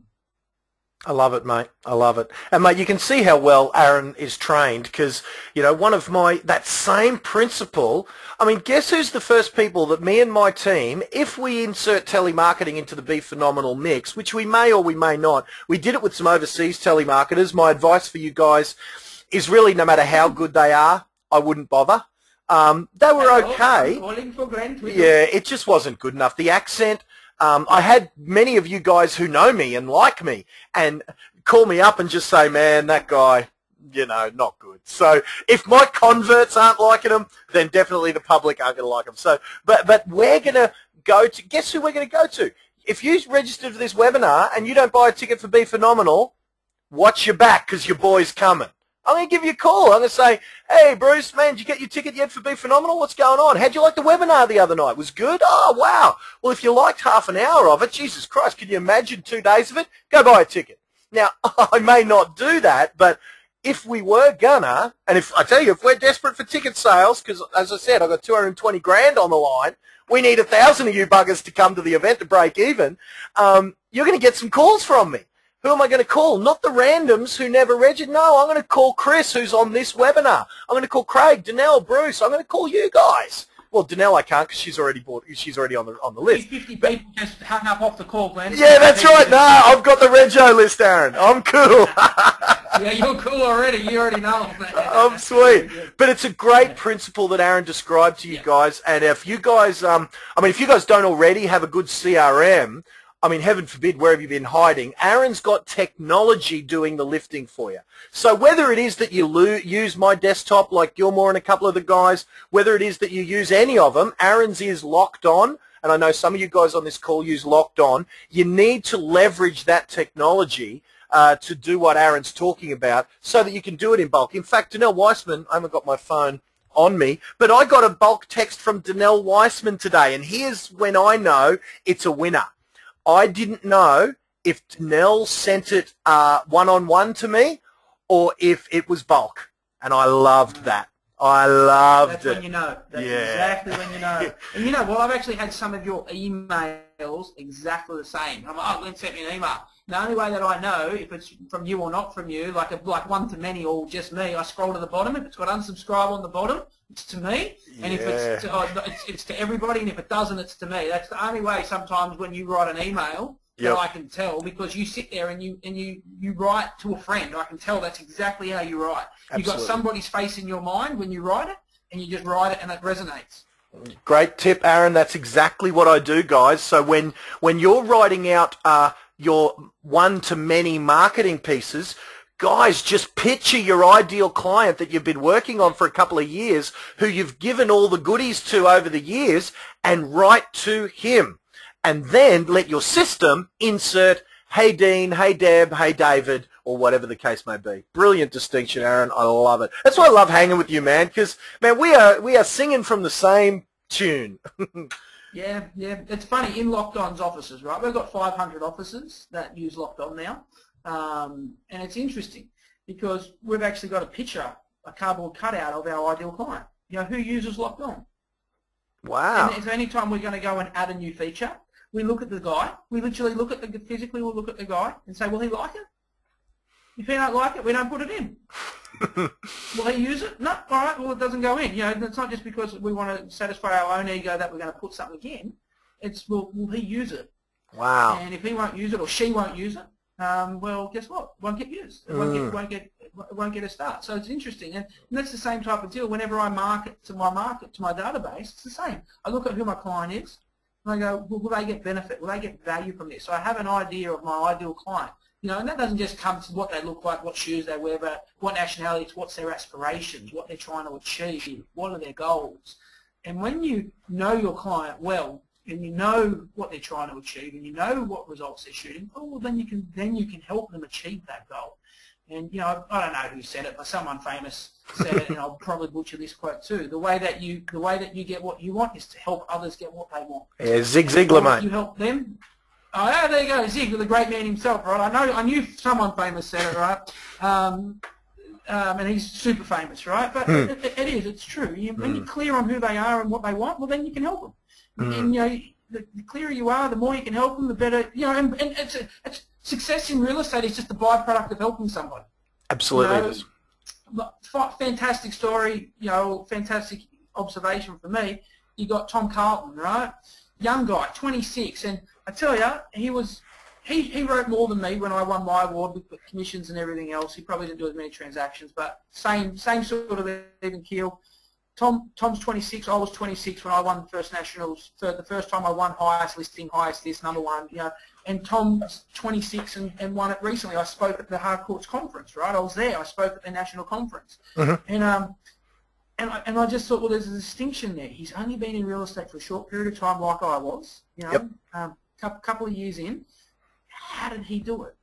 I love it, mate. I love it. And, mate, you can see how well Aaron is trained because, you know, that same principle, I mean, guess who's the first people that me and my team, if we insert telemarketing into the Be Phenomenal mix, which we may or we may not, we did it with some overseas telemarketers. My advice for you guys is really no matter how good they are, I wouldn't bother. They were okay. Yeah, it just wasn't good enough. The accent... I had many of you guys who know me and like me and call me up and just say, man, that guy, you know, not good. So if my converts aren't liking him, then definitely the public aren't going to like him. So, but we're going to go to, guess who we're going to go to? If you registered for this webinar and you don't buy a ticket for Be Phenomenal, watch your back because your boy's coming. I'm going to give you a call. I'm going to say, hey, Bruce, man, did you get your ticket yet for Be Phenomenal? What's going on? How'd you like the webinar the other night? Was good? Oh, wow. Well, if you liked half an hour of it, Jesus Christ, can you imagine 2 days of it? Go buy a ticket. Now, I may not do that, but if we were gonna, and if I tell you, if we're desperate for ticket sales, because as I said, I've got 220 grand on the line, we need 1,000 of you buggers to come to the event to break even, you're going to get some calls from me. Who am I going to call? Not the randoms who never registered. No, I'm going to call Chris, who's on this webinar. I'm going to call Craig, Danelle, Bruce. I'm going to call you guys. Well, Danelle I can't because she's already on the list. 50 people just hung up off the call, Glenn. Yeah, that's right. No, I've got the Rego list, Aaron. I'm cool. Yeah, you're cool already. You already know. I'm sweet. But it's a great principle that Aaron described to you guys. And if you guys, if you guys don't already have a good CRM, I mean, heaven forbid, where have you been hiding? Aaron's got technology doing the lifting for you. So whether it is that you use my desktop like Gilmore and a couple of the guys, whether it is that you use any of them, Aaron's is Locked On, and I know some of you guys on this call use Locked On. You need to leverage that technology to do what Aaron's talking about so that you can do it in bulk. In fact, Danelle Weissman, I haven't got my phone on me, but I got a bulk text from Danelle Weissman today, and here's when I know it's a winner. I didn't know if Danelle sent it one-on-one to me or if it was bulk, and I loved that. I loved it. That's when you know. That's exactly when you know. And you know, well, I've actually had some of your emails exactly the same. I'm like, oh, Glenn sent me an email. The only way that I know if it's from you or not from you, like one-to-many or just me, I scroll to the bottom. If it's got unsubscribe on the bottom, it's to me. And if it's to everybody, and if it doesn't, it's to me. That's the only way sometimes when you write an email that I can tell, because you sit there and you write to a friend. I can tell that's exactly how you write. Absolutely. You've got somebody's face in your mind when you write it, and you just write it and it resonates. Great tip, Aaron. That's exactly what I do, guys. So when you're writing out your one-to-many marketing pieces, guys, just picture your ideal client that you've been working on for a couple of years, who you've given all the goodies to over the years, and write to him. And then let your system insert, hey Dean, hey Deb, hey David, or whatever the case may be. Brilliant distinction, Aaron. I love it. That's why I love hanging with you, man, because, man, we are singing from the same tune. Yeah. It's funny, in Locked On's offices, right? We've got 500 offices that use Locked On now. And it's interesting because we've actually got a picture, a cardboard cutout of our ideal client. You know, who uses Locked On? Wow. And so anytime we're going to go and add a new feature, we look at the guy. We literally look at physically we'll look at the guy and say, will he like it? If he don't like it, we don't put it in. Will he use it? No. All right. Well, it doesn't go in. You know, it's not just because we want to satisfy our own ego that we're going to put something in. It's will he use it? Wow. And if he won't use it or she won't use it, well, guess what? It won't get used. It won't get a start. So it's interesting, and that's the same type of deal. Whenever I market to my database, it's the same. I look at who my client is, and I go, well, will they get benefit? Will they get value from this? So I have an idea of my ideal client. You know, and that doesn't just come to what they look like, what shoes they wear, but what nationalities, what's their aspirations, what they're trying to achieve, what are their goals. And when you know your client well, and you know what they're trying to achieve, and you know what results they're shooting, well, then you can help them achieve that goal. And I don't know who said it, but someone famous said it, and I'll probably butcher this quote too. The way that you get what you want is to help others get what they want. Yeah, Zig Ziglar, mate. You help them. Oh, yeah, there you go, Zig, the great man himself, right? I knew someone famous said it, right? And he's super famous, right? But it's true. When you're clear on who they are and what they want, well, then you can help them. And the clearer you are, the more you can help them, the better. And it's success in real estate is just a byproduct of helping somebody. Absolutely, it is. Fantastic story. Fantastic observation for me. You got Tom Carlton, right? Young guy, 26, and I tell you, he wrote more than me when I won my award with commissions and everything else. He probably didn't do as many transactions, but same sort of even keel. Tom's 26. I was 26 when I won the first nationals. The first time I won highest listing, highest this, number one. And Tom's 26 and won it recently. I spoke at the Hardcourts conference, right? I was there. I spoke at the national conference, and I just thought, well, there's a distinction there. He's only been in real estate for a short period of time, like I was. Couple of years in. How did he do it?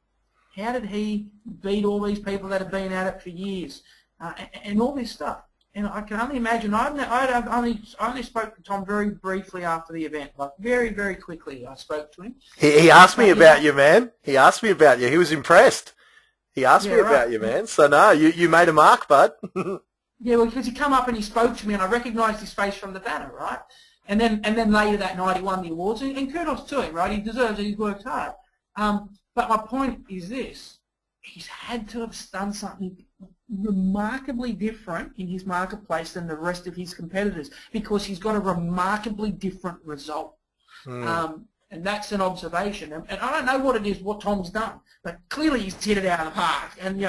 How did he beat all these people that have been at it for years, and all this stuff? And I can only imagine. I only spoke to Tom very briefly after the event, like very, very quickly. I spoke to him. He asked me about you, man. He asked me about you. He was impressed. He asked me about you, man. So no, you made a mark, bud. Yeah, well, because he come up and he spoke to me, and I recognised his face from the banner, right? And then later that night he won the awards, and kudos to him, right? He deserves it. He's worked hard. But my point is this: he's had to have done something remarkably different in his marketplace than the rest of his competitors, because he's got a remarkably different result. And that's an observation. And I don't know what it is, what Tom's done, but clearly he's hit it out of the park. And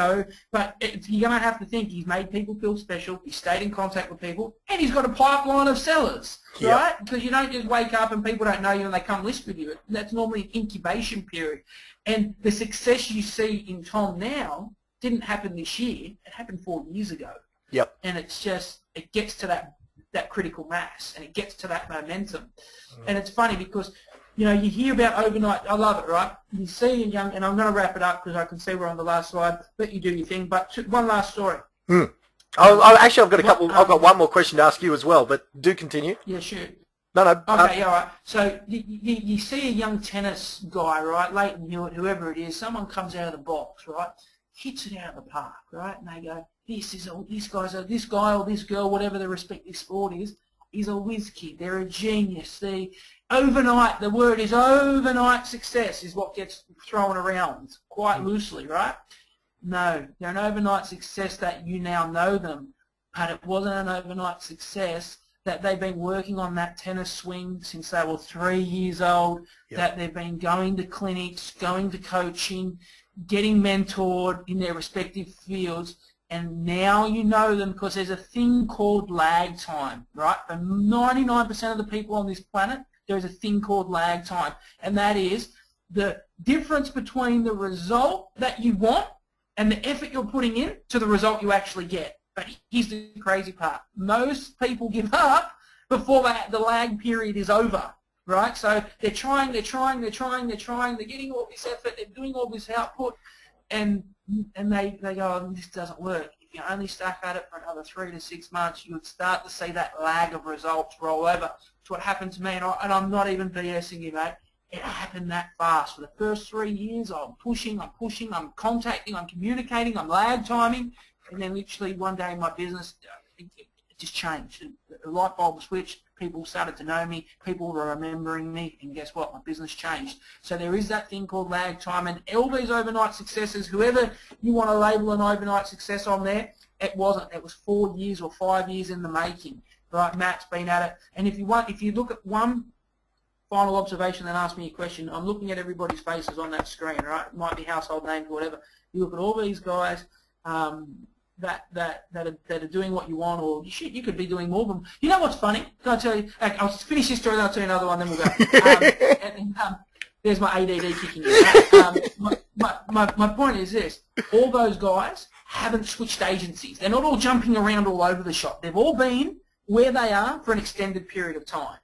but you're going to have to think he's made people feel special. He's stayed in contact with people, and he's got a pipeline of sellers, right? Because you don't just wake up and people don't know you and they come list with you. That's normally an incubation period. And the success you see in Tom now didn't happen this year. It happened 4 years ago. And it's just, it gets to that critical mass, and it gets to that momentum. And it's funny because you hear about overnight. I love it, right? You see a young, and I'm going to wrap it up because I can see we're on the last slide. Let you do your thing. But one last story. Actually, I've got a couple. I've got one more question to ask you as well. But do continue. Yeah, sure. No. Okay, all right. So you see a young tennis guy, right? Leighton Hewitt, whoever it is. Someone comes out of the box, right? Hits it out of the park, right? And they go, this guy or this girl, whatever their respective sport is a whiz kid. They're a genius. Overnight, the word is overnight success is what gets thrown around quite loosely, right? No, they're an overnight success that you now know them, but it wasn't an overnight success that they've been working on that tennis swing since they were 3 years old, that they've been going to clinics, going to coaching, getting mentored in their respective fields, and now you know them because there's a thing called lag time, right? For 99% of the people on this planet, there is a thing called lag time, and that is the difference between the result that you want and the effort you're putting in to the result you actually get. But here's the crazy part. Most people give up before the lag period is over, right? So they're trying, they're getting all this effort, they're doing all this output, and they go, oh, this doesn't work. If you only stuck at it for another 3 to 6 months, you would start to see that lag of results roll over. It's what happened to me, and I'm not even BSing you, mate. It happened that fast. For the first 3 years, I'm pushing, I'm contacting, I'm communicating, I'm lag timing, and then literally one day in my business, it just changed. The light bulb switched, people started to know me, people were remembering me, and guess what? My business changed. So there is that thing called lag time, and all these overnight successes, whoever you want to label an overnight success on there, it wasn't. It was 4 years or 5 years in the making. Right, Matt's been at it, and if you look at one final observation, then ask me a question. I'm looking at everybody's faces on that screen, right? It might be household names or whatever. You look at all these guys that are doing what you want, or shit, you could be doing more of them. You know what's funny? Can I tell you? I'll finish this story, then I'll tell you another one, then we'll go. There's my ADD kicking in. My point is this: all those guys haven't switched agencies. They're not all jumping around all over the shop. They've all been where they are for an extended period of time.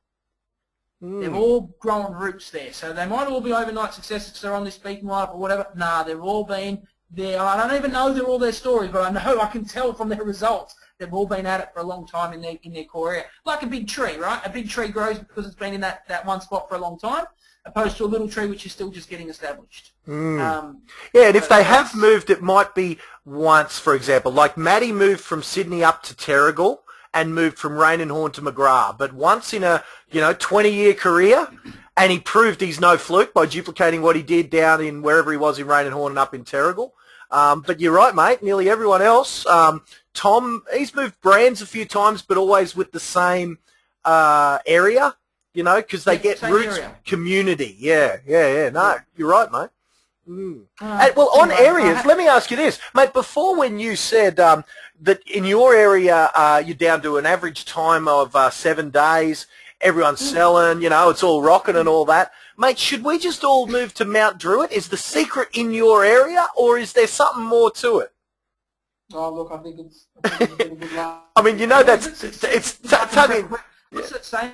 They've all grown roots there. So they might all be overnight successes because they're on this speaking lineup or whatever. Nah, they've all been there. I don't even know they're all their stories, but I can tell from their results. They've all been at it for a long time in their core area. Like a big tree, right? A big tree grows because it's been in that one spot for a long time, opposed to a little tree which is still just getting established. Yeah, and if they have moved, it might be once, for example. Like Matty moved from Sydney up to Terrigal and moved from Rainenhorn to McGrath. But once in a 20-year career, and he proved he's no fluke by duplicating what he did down in wherever he was in Rainenhorn and up in Terrigal. But you're right, mate. Nearly everyone else. Tom, he's moved brands a few times, but always with the same area, because they get roots, community. Yeah. No, you're right, mate. Well, on areas, let me ask you this, mate. Before, when you said that in your area you're down to an average time of 7 days, everyone's selling, it's all rocking and all that. Mate, should we just all move to Mount Druitt? Is the secret in your area, or is there something more to it? Oh, look, I think it's a good line. I mean, it's tugging. What's it saying?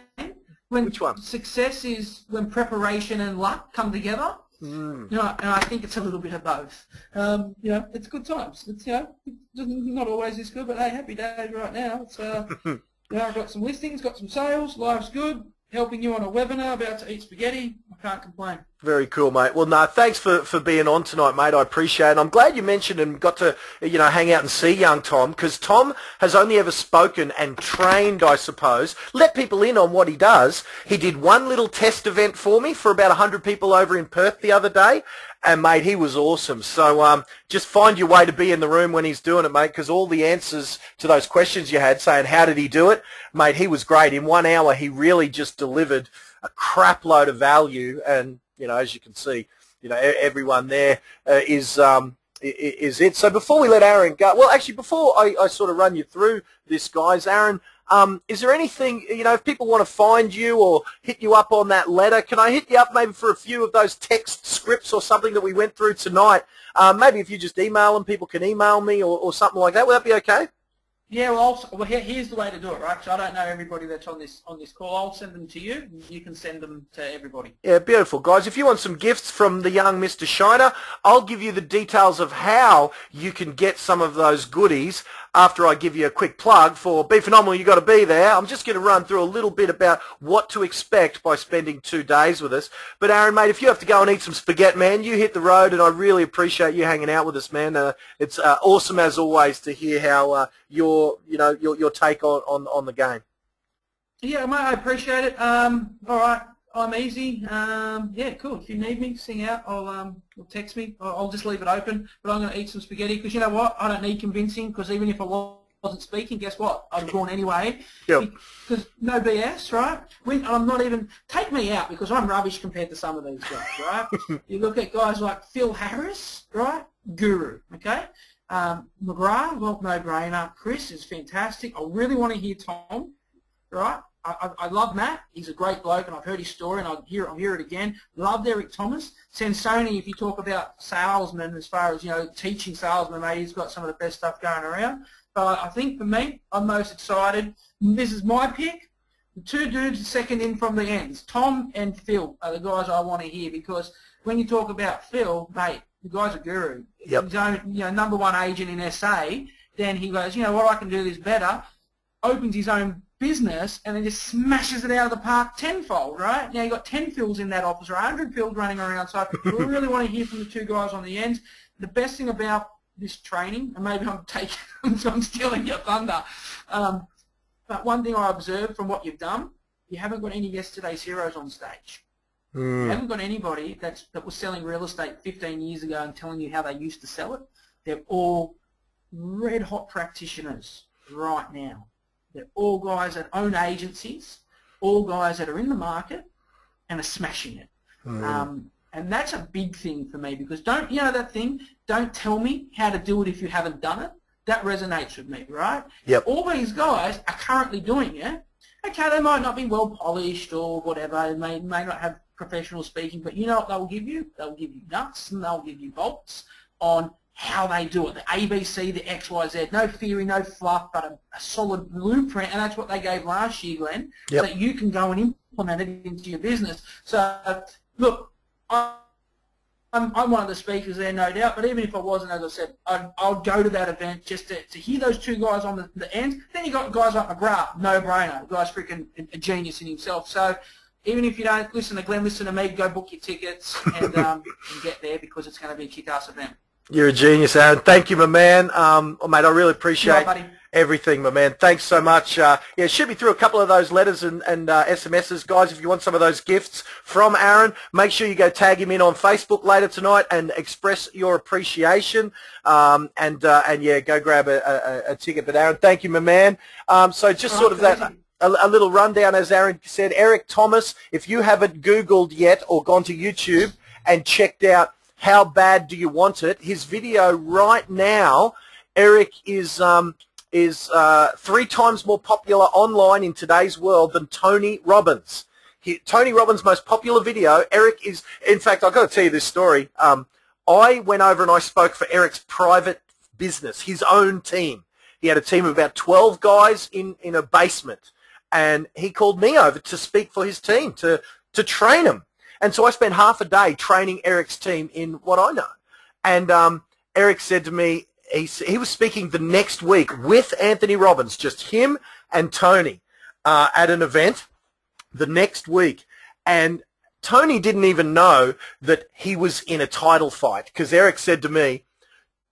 When Which one? Success is when preparation and luck come together. And I think it's a little bit of both. It's good times. It's not always this good, but hey, happy days right now. It's I've got some listings, got some sales, life's good. Helping you on a webinar, about to eat spaghetti. I can't complain. Very cool, mate. Well, no, thanks for being on tonight, mate. I appreciate it. I'm glad you mentioned and got to, hang out and see young Tom, because Tom has only ever spoken and trained, I suppose. Let people in on what he does. He did one little test event for me for about 100 people over in Perth the other day, and, mate, he was awesome. So just find your way to be in the room when he's doing it, mate, because all the answers to those questions you had saying, how did he do it? Mate, he was great. In 1 hour, he really just delivered a crap load of value, and as you can see, everyone there is it. So before we let Aaron go, well, actually, before I sort of run you through this, guys, Aaron, is there anything, if people want to find you or hit you up on that letter, can I hit you up maybe for a few of those text scripts or something that we went through tonight? Maybe if you just email them, people can email me or something like that. Would that be okay? Yeah, well, here's the way to do it, right? So I don't know everybody that's on this call. I'll send them to you, and you can send them to everybody. Yeah, beautiful, guys. If you want some gifts from the young Mr. Shiner, I'll give you the details of how you can get some of those goodies after I give you a quick plug for Be Phenomenal. You got to be there. I'm just going to run through a little bit about what to expect by spending 2 days with us. But Aaron, mate, if you have to go and eat some spaghetti, man, you hit the road, and I really appreciate you hanging out with us, man. It's awesome as always to hear how your take on the game. Yeah, mate, I appreciate it. All right, I'm easy. Yeah, cool. If you need me, sing out. I'll text me. I'll just leave it open. But I'm going to eat some spaghetti because you know what? I don't need convincing, because even if I wasn't speaking, guess what? I'd have gone anyway. Yep. Because no BS, right? I'm not even... Take me out because I'm rubbish compared to some of these guys, right? You look at guys like Phil Harris, right? Guru, okay? McGrath, well, no-brainer. Chris is fantastic. I really want to hear Tom, right? I love Matt. He's a great bloke, and I've heard his story, and I'll hear it again. Loved Eric Thomas. Sensoni, if you talk about salesmen, as far as, teaching salesmen, mate, he's got some of the best stuff going around. But I think for me, I'm most excited. This is my pick. The two dudes second in from the ends, Tom and Phil, are the guys I want to hear, because when you talk about Phil, mate, the guy's a guru. Yep. His own, #1 agent in SA. Then he goes, what, I can do this better. Opens his own business and then just smashes it out of the park tenfold, right? Now you've got 10 Phils in that office, or 100 Phils running around. So we really want to hear from the two guys on the ends. The best thing about this training, and maybe I'm stealing your thunder, but one thing I observed from what you've done, you haven't got any yesterday's heroes on stage. You haven't got anybody that was selling real estate 15 years ago and telling you how they used to sell it. They're all red-hot practitioners right now. They're all guys that own agencies, all guys that are in the market and are smashing it. And that's a big thing for me, because that thing, don't tell me how to do it if you haven't done it. That resonates with me, right? Yep. All these guys are currently doing it. Okay, they might not be well polished or whatever. They may not have professional speaking, but you know what they'll give you? They'll give you nuts and they'll give you bolts on how they do it, the ABC, the XYZ, no theory, no fluff, but a solid blueprint, and that's what they gave last year, Glenn, so that you can go and implement it into your business. So, look, I'm one of the speakers there, no doubt, but even if I wasn't, as I said, I'll go to that event just to hear those two guys on the end. Then you got guys like McGrath, no-brainer. The guy's freaking a genius in himself. So even if you don't listen to Glenn, listen to me, go book your tickets and get there, because it's going to be a kick-ass event. You're a genius, Aaron. Thank you, my man. Mate, I really appreciate everything, my man. Thanks so much. Yeah, shoot me through a couple of those letters and SMSs. Guys, if you want some of those gifts from Aaron, make sure you go tag him in on Facebook later tonight and express your appreciation. And yeah, go grab a ticket. But Aaron, thank you, my man. So just sort of that... A little rundown, as Aaron said. Eric Thomas, if you haven't Googled yet or gone to YouTube and checked out How Bad Do You Want It, his video right now, Eric is 3 times more popular online in today's world than Tony Robbins. Tony Robbins' most popular video, Eric is, in fact, I've got to tell you this story. I went over and I spoke for Eric's private business, his own team. He had a team of about 12 guys in a basement. And he called me over to speak for his team, to train them. And so I spent half a day training Eric's team in what I know. And Eric said to me, he was speaking the next week with Anthony Robbins, just him and Tony, at an event the next week. And Tony didn't even know that he was in a title fight, because Eric said to me,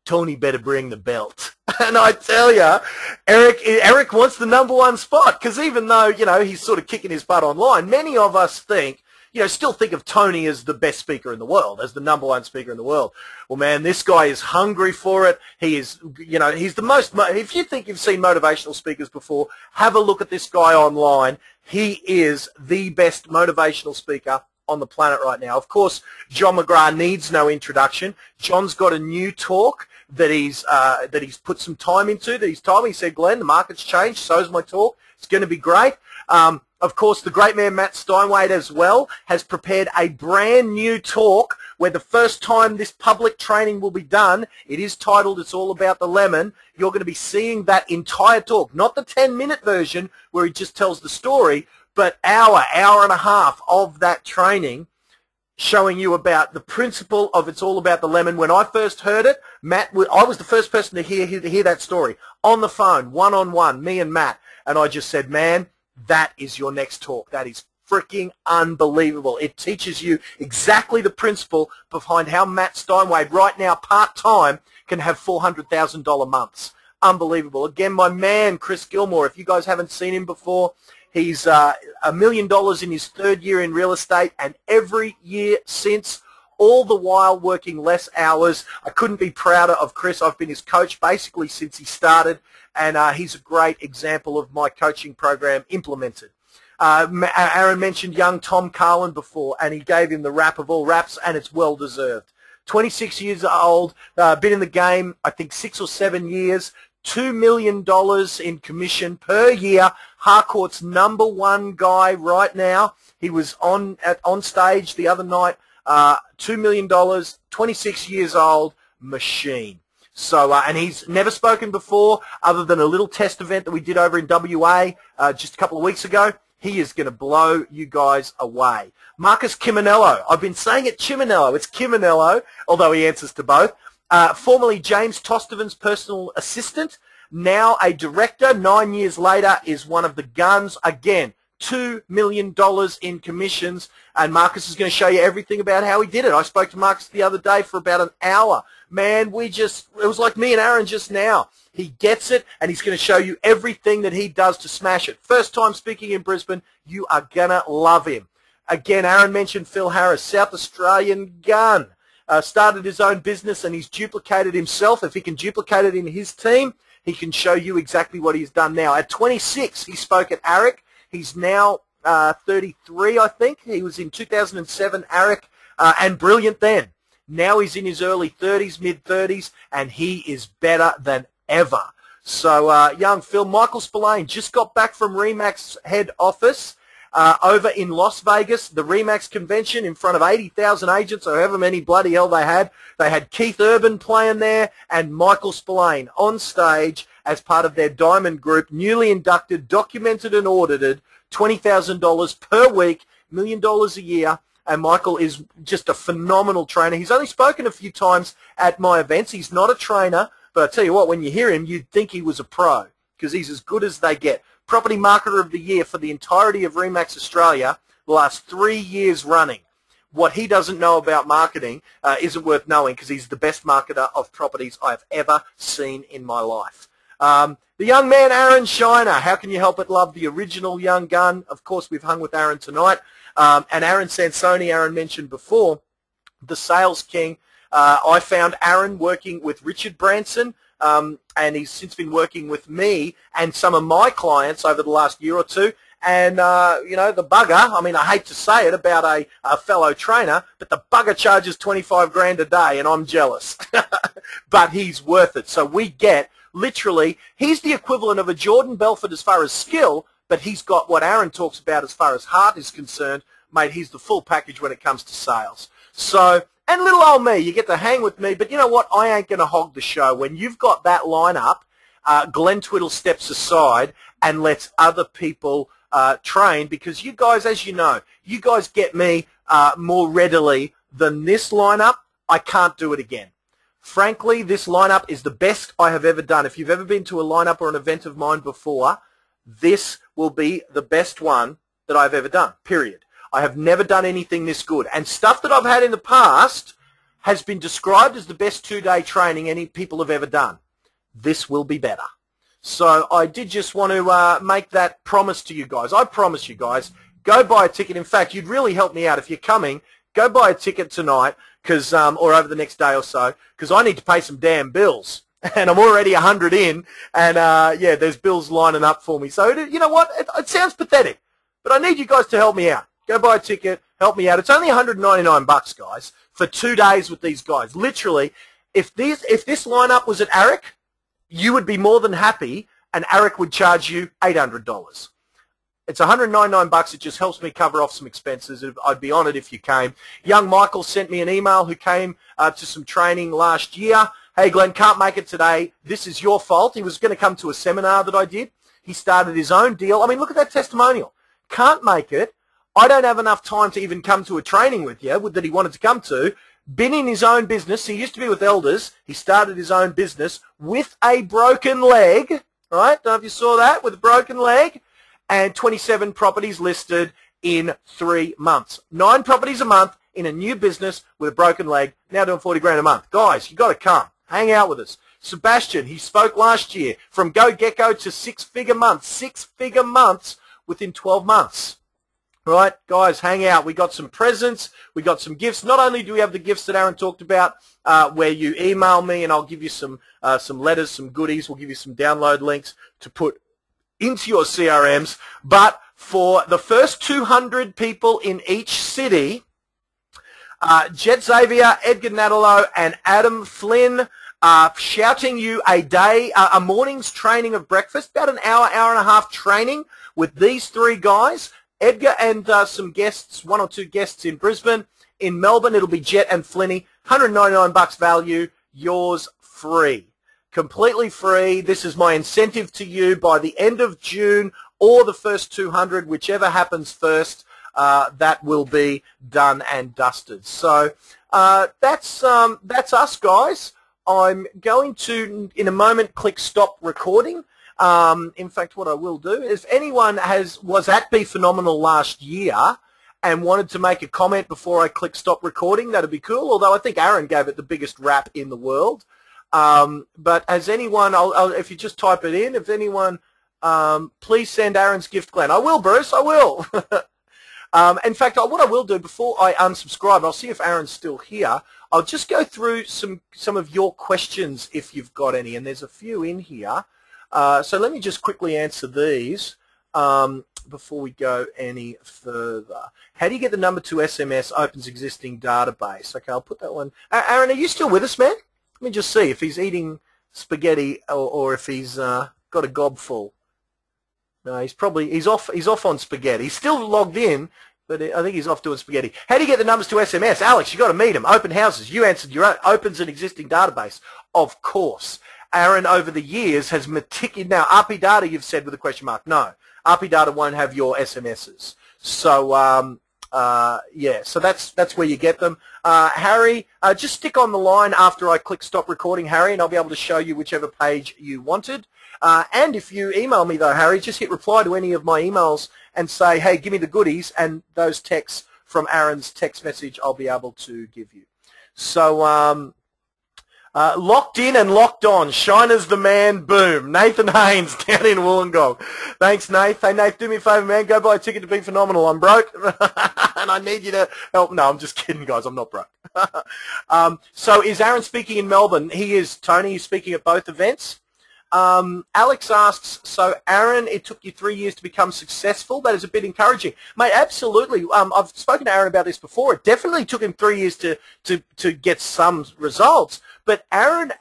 Tony better bring the belt. And I tell you, Eric wants the #1 spot, because even though, you know, he's sort of kicking his butt online, many of us think, you know, still think of Tony as the best speaker in the world, as the #1 speaker in the world. Well, man, this guy is hungry for it. He is, you know, he's the most, if you think you've seen motivational speakers before, have a look at this guy online. He is the best motivational speaker on the planet right now. Of course, John McGrath needs no introduction. John's got a new talk that he's put some time into, that he's told me. He said, Glenn, the market's changed, so's my talk. It's going to be great. Of course, the great man Matt Steinway as well has prepared a brand new talk where the first time this public training will be done, it is titled It's All About the Lemon. You're going to be seeing that entire talk, not the 10-minute version where he just tells the story, but hour and a half of that training, showing you about the principle of It's All About the Lemon. When I first heard it, I was the first person to hear that story on the phone, one-on-one, me and Matt, and I just said, man, that is your next talk. That is freaking unbelievable. It teaches you exactly the principle behind how Matt Steinway, right now, part-time, can have $400,000 months. Unbelievable. Again, my man, Chris Gilmore, if you guys haven't seen him before, he's $1 million in his 3rd year in real estate, and every year since, all the while working less hours. I couldn't be prouder of Chris. I've been his coach basically since he started, and he's a great example of my coaching program implemented. Aaron mentioned young Tom Carlin before, and he gave him the rap of all raps, and it's well-deserved. 26 years old, been in the game, I think 6 or 7 years, $2 million in commission per year. Harcourt's #1 guy right now. He was on stage the other night. $2 million, 26 years old, machine. So, and he's never spoken before, other than a little test event that we did over in WA just a couple of weeks ago. He is going to blow you guys away. Marcus Chiminello. I've been saying it Chiminello. It's Chiminello, although he answers to both. Formerly James Tosteven's personal assistant, now a director. 9 years later is one of the guns. Again, $2 million in commissions, and Marcus is going to show you everything about how he did it. I spoke to Marcus the other day for about an hour. Man, it was like me and Aaron just now. He gets it, and he's going to show you everything that he does to smash it. First time speaking in Brisbane, you are going to love him. Again, Aaron mentioned Phil Harris, South Australian gun. Started his own business, and he's duplicated himself. If he can duplicate it in his team, he can show you exactly what he's done now. At 26, he spoke at ARIC. He's now 33, I think. He was in 2007 ARIC, and brilliant then. Now he's in his early 30s, mid-30s, and he is better than ever. So, young Phil, Michael Spillane just got back from Remax head office. over in Las Vegas, the RE/MAX convention in front of 80,000 agents, or however many bloody hell they had. They had Keith Urban playing there and Michael Spillane on stage as part of their Diamond Group, newly inducted, documented and audited, $20,000 per week, $1 million a year. And Michael is just a phenomenal trainer. He's only spoken a few times at my events. He's not a trainer, but I tell you what, when you hear him, you'd think he was a pro because he's as good as they get. Property Marketer of the Year for the entirety of RE/MAX Australia, the last 3 years running. What he doesn't know about marketing isn't worth knowing because he's the best marketer of properties I've ever seen in my life. The young man, Aaron Shiner. How can you help but love the original young gun? Of course, we've hung with Aaron tonight. And Aaron Sansoni, Aaron mentioned before, the sales king. I found Aaron working with Richard Branson, and he's since been working with me and some of my clients over the last year or two. And, you know, the bugger, I mean, I hate to say it about a fellow trainer, but the bugger charges 25 grand a day, and I'm jealous. But he's worth it. So we get, literally, he's the equivalent of a Jordan Belfort as far as skill, but he's got what Aaron talks about as far as heart is concerned. Mate, he's the full package when it comes to sales. So, and little old me, you get to hang with me, but you know what? I ain't going to hog the show. When you've got that lineup, Glenn Twiddle steps aside and lets other people train, because you guys, as you know, you guys get me more readily than this lineup. I can't do it again. Frankly, this lineup is the best I have ever done. If you've ever been to a lineup or an event of mine before, this will be the best one that I've ever done, period. I have never done anything this good. And stuff that I've had in the past has been described as the best 2-day training any people have ever done. This will be better. So I did just want to make that promise to you guys. I promise you guys, go buy a ticket. In fact, you'd really help me out if you're coming. Go buy a ticket tonight, or over the next day or so, because I need to pay some damn bills. And I'm already 100 in, and yeah, there's bills lining up for me. So, you know what? It sounds pathetic, but I need you guys to help me out. Go buy a ticket, help me out. It's only $199, guys, for 2 days with these guys. Literally, if this lineup was at ARIC, you would be more than happy, and ARIC would charge you $800. It's $199. It just helps me cover off some expenses. I'd be honoured if you came. Young Michael sent me an email who came to some training last year. Hey, Glenn, can't make it today. This is your fault. He was going to come to a seminar that I did. He started his own deal. I mean, look at that testimonial. Can't make it. I don't have enough time to even come to a training with you that he wanted to come to. Been in his own business. He used to be with elders. He started his own business with a broken leg. Right? Don't know if you saw that, with a broken leg. And 27 properties listed in 3 months. 9 properties a month in a new business with a broken leg. Now doing 40 grand a month. Guys, you got to come. Hang out with us. Sebastian, he spoke last year from go-gecko to 6-figure months. 6-figure months within 12 months. Right, guys, hang out. We got some presents. We got some gifts. Not only do we have the gifts that Aaron talked about, where you email me and I'll give you some letters, some goodies. We'll give you some download links to put into your CRMs. But for the first 200 people in each city, Jet Xavier, Edgar Nadalo, and Adam Flynn shouting you a morning's training of breakfast, about an hour, hour and a half training with these 3 guys. Edgar and some guests, 1 or 2 guests in Brisbane. In Melbourne, it'll be Jet and Flinny. $199 value, yours free. Completely free. This is my incentive to you. By the end of June or the first 200, whichever happens first, that will be done and dusted. So that's us, guys. I'm going to, in a moment, click stop recording. In fact, what I will do is, if anyone was at Be Phenomenal last year and wanted to make a comment before I click stop recording, that'd be cool. Although I think Aaron gave it the biggest rap in the world. But has anyone? If you just type it in, if anyone, please send Aaron's gift, Glenn. I will, Bruce. I will. In fact, what I will do before I unsubscribe, I'll see if Aaron's still here. I'll just go through some of your questions if you've got any, and there's a few in here. So let me just quickly answer these before we go any further. How do you get the number 2 SMS opens existing database? Okay, I'll put that one. Aaron, are you still with us, man? Let me just see if he's eating spaghetti or if he's got a gob full. No, he's off on spaghetti. He's still logged in, but I think he's off doing spaghetti. How do you get the numbers to SMS? Alex, you got to meet him. Open houses. You answered your own. Opens an existing database. Of course. Aaron, over the years, has meticulous. Now, RP data, you've said with a question mark. No. RP data won't have your SMSs. So, yeah, so that's where you get them. Harry, just stick on the line after I click stop recording, Harry, and I'll be able to show you whichever page you wanted. And if you email me, though, Harry, just hit reply to any of my emails and say, hey, give me the goodies, and those texts from Aaron's text message I'll be able to give you. So, locked in and locked on. Shiner's the man, boom. Nathan Haynes down in Wollongong. Thanks, Nath. Hey, Nath, do me a favour, man. Go buy a ticket to Be Phenomenal. I'm broke, and I need you to help. No, I'm just kidding, guys. I'm not broke. So is Aaron speaking in Melbourne? He is. Tony is speaking at both events. Alex asks, so Aaron, it took you 3 years to become successful. That is a bit encouraging. Mate, absolutely. I've spoken to Aaron about this before. It definitely took him 3 years to get some results. But Aaron